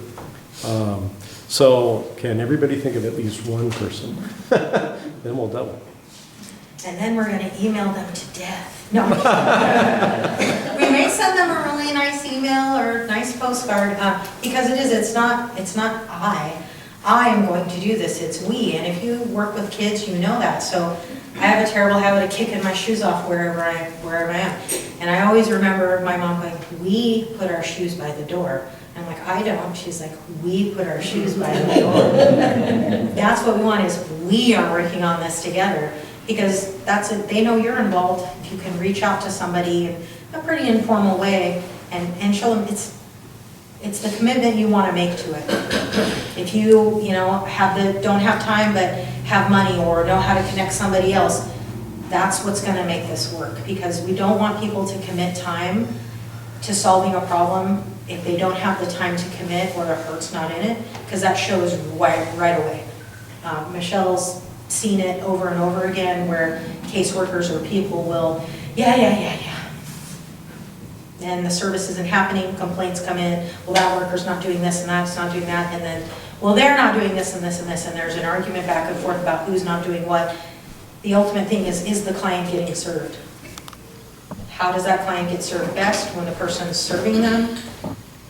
So can everybody think of at least one person? Then we'll double. And then we're gonna email them to death. No. We may send them a really nice email or nice postcard, because it's not I am going to do this, it's we. And if you work with kids, you know that. So I have a terrible habit of kicking my shoes off wherever I am. And I always remember my mom going, we put our shoes by the door. I'm like, I don't. She's like, we put our shoes by the door. That's what we want, is we are working on this together. Because that's it, they know you're involved. If you can reach out to somebody in a pretty informal way and show them it's the commitment you want to make to it. If you don't have time but have money or know how to connect somebody else, that's what's going to make this work. Because we don't want people to commit time to solving a problem if they don't have the time to commit or their heart's not in it, because that shows right away. Michelle's seen it over and over again where caseworkers or people will, yeah. And the service isn't happening, complaints come in, well, that worker's not doing this and that's not doing that, and then, well, they're not doing this and this and this, and there's an argument back and forth about who's not doing what. The ultimate thing is the client getting served? How does that client get served best? When the person is serving them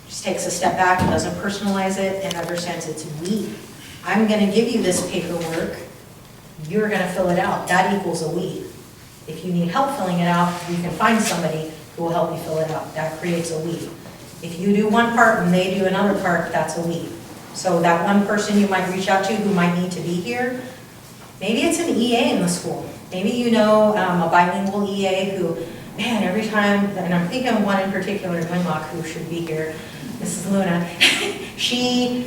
just takes a step back and doesn't personalize it and understands it's we. I'm gonna give you this paperwork, you're gonna fill it out. That equals a we. If you need help filling it out, you can find somebody who will help you fill it out. That creates a we. If you do one part and they do another part, that's a we. So that one person you might reach out to who might need to be here, maybe it's an EA in the school. Maybe you know a bilingual EA who man, every time, and I'm thinking of one in particular in Winlock who should be here, Mrs. Luna. She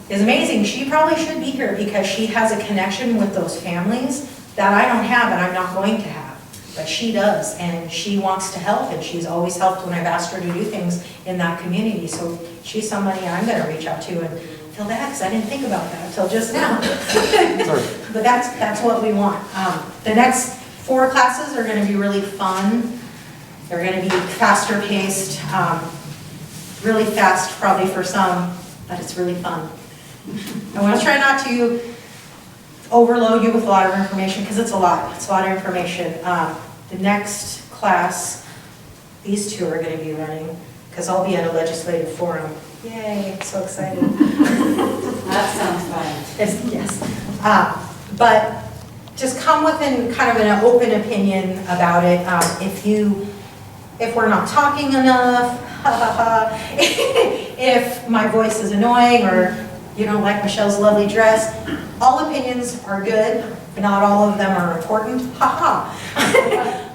is amazing. She probably should be here because she has a connection with those families that I don't have and I'm not going to have. But she does, and she wants to help, and she's always helped when I've asked her to do things in that community. So she's somebody I'm gonna reach out to and feel bad, because I didn't think about that until just now. But that's what we want. The next 4 classes are gonna be really fun. They're gonna be faster paced, really fast probably for some, but it's really fun. I wanna try not to overload you with a lot of information, because it's a lot of information. The next class, these 2 are gonna be running, because I'll be at a legislative forum. Yay, so excited. That sounds fun. Yes. But just come with kind of an open opinion about it. If we're not talking enough, if my voice is annoying, or you don't like Michelle's lovely dress, all opinions are good, but not all of them are important.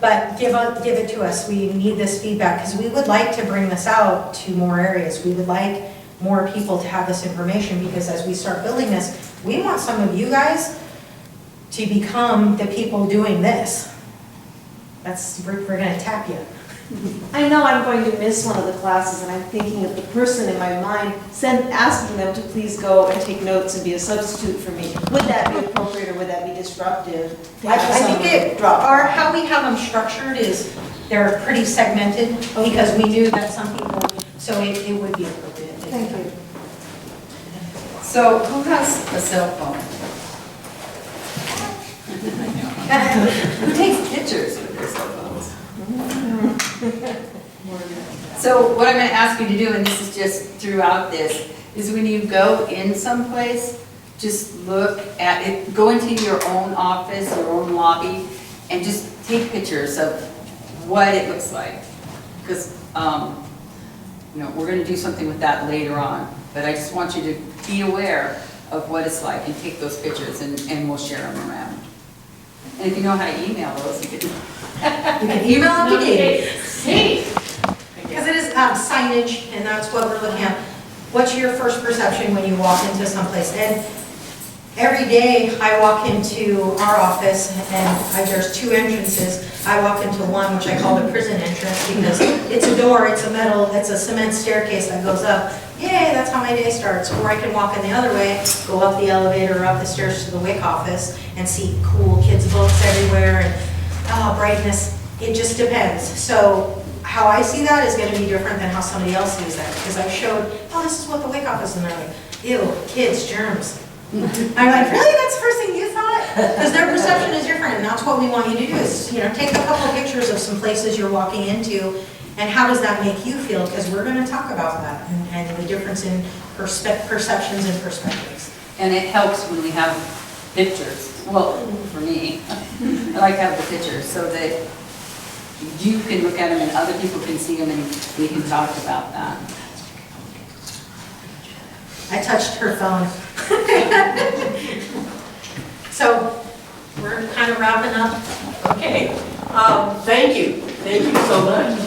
But give it to us. We need this feedback because we would like to bring this out to more areas. We would like more people to have this information, because as we start building this, we want some of you guys to become the people doing this. We're gonna tap you. I know I'm going to miss one of the classes, and I'm thinking of the person in my mind, asking them to please go and take notes and be a substitute for me. Would that be appropriate, or would that be disruptive? I think how we have them structured is they're pretty segmented, because we knew that some people, so it would be appropriate. Thank you. So who has a cell phone? Who takes pictures with their cell phones? So what I'm going to ask you to do, and this is just throughout this, is when you go in someplace, just look at it, go into your own office, your own lobby, and just take pictures of what it looks like. Because, we're going to do something with that later on, but I just want you to be aware of what it's like and take those pictures, and we'll share them around. And if you know how to email those, you can. You can email them to Katie. Because it is signage, and that's what we're looking at. What's your first perception when you walk into someplace? And every day I walk into our office, and there's 2 entrances. I walk into one, which I call the prison entrance, because it's a door, it's a cement staircase that goes up. Yay, that's how my day starts. Or I can walk in the other way, go up the elevator, or up the stairs to the WIC office, and see cool kids' books everywhere, and brightness. It just depends. So how I see that is going to be different than how somebody else sees that, because I showed, this is what the WIC office is, and they're like, ew, kids, germs. I'm like, really? That's the first thing you thought? Because their perception is different, and that's what we want you to do is, take a couple of pictures of some places you're walking into, and how does that make you feel? Because we're going to talk about that, and the difference in perceptions and perspectives. And it helps when we have pictures. Well, for me, I like to have the pictures so that you can look at them and other people can see them, and we can talk about that. I touched her phone. So we're kind of wrapping up. Okay, thank you so much.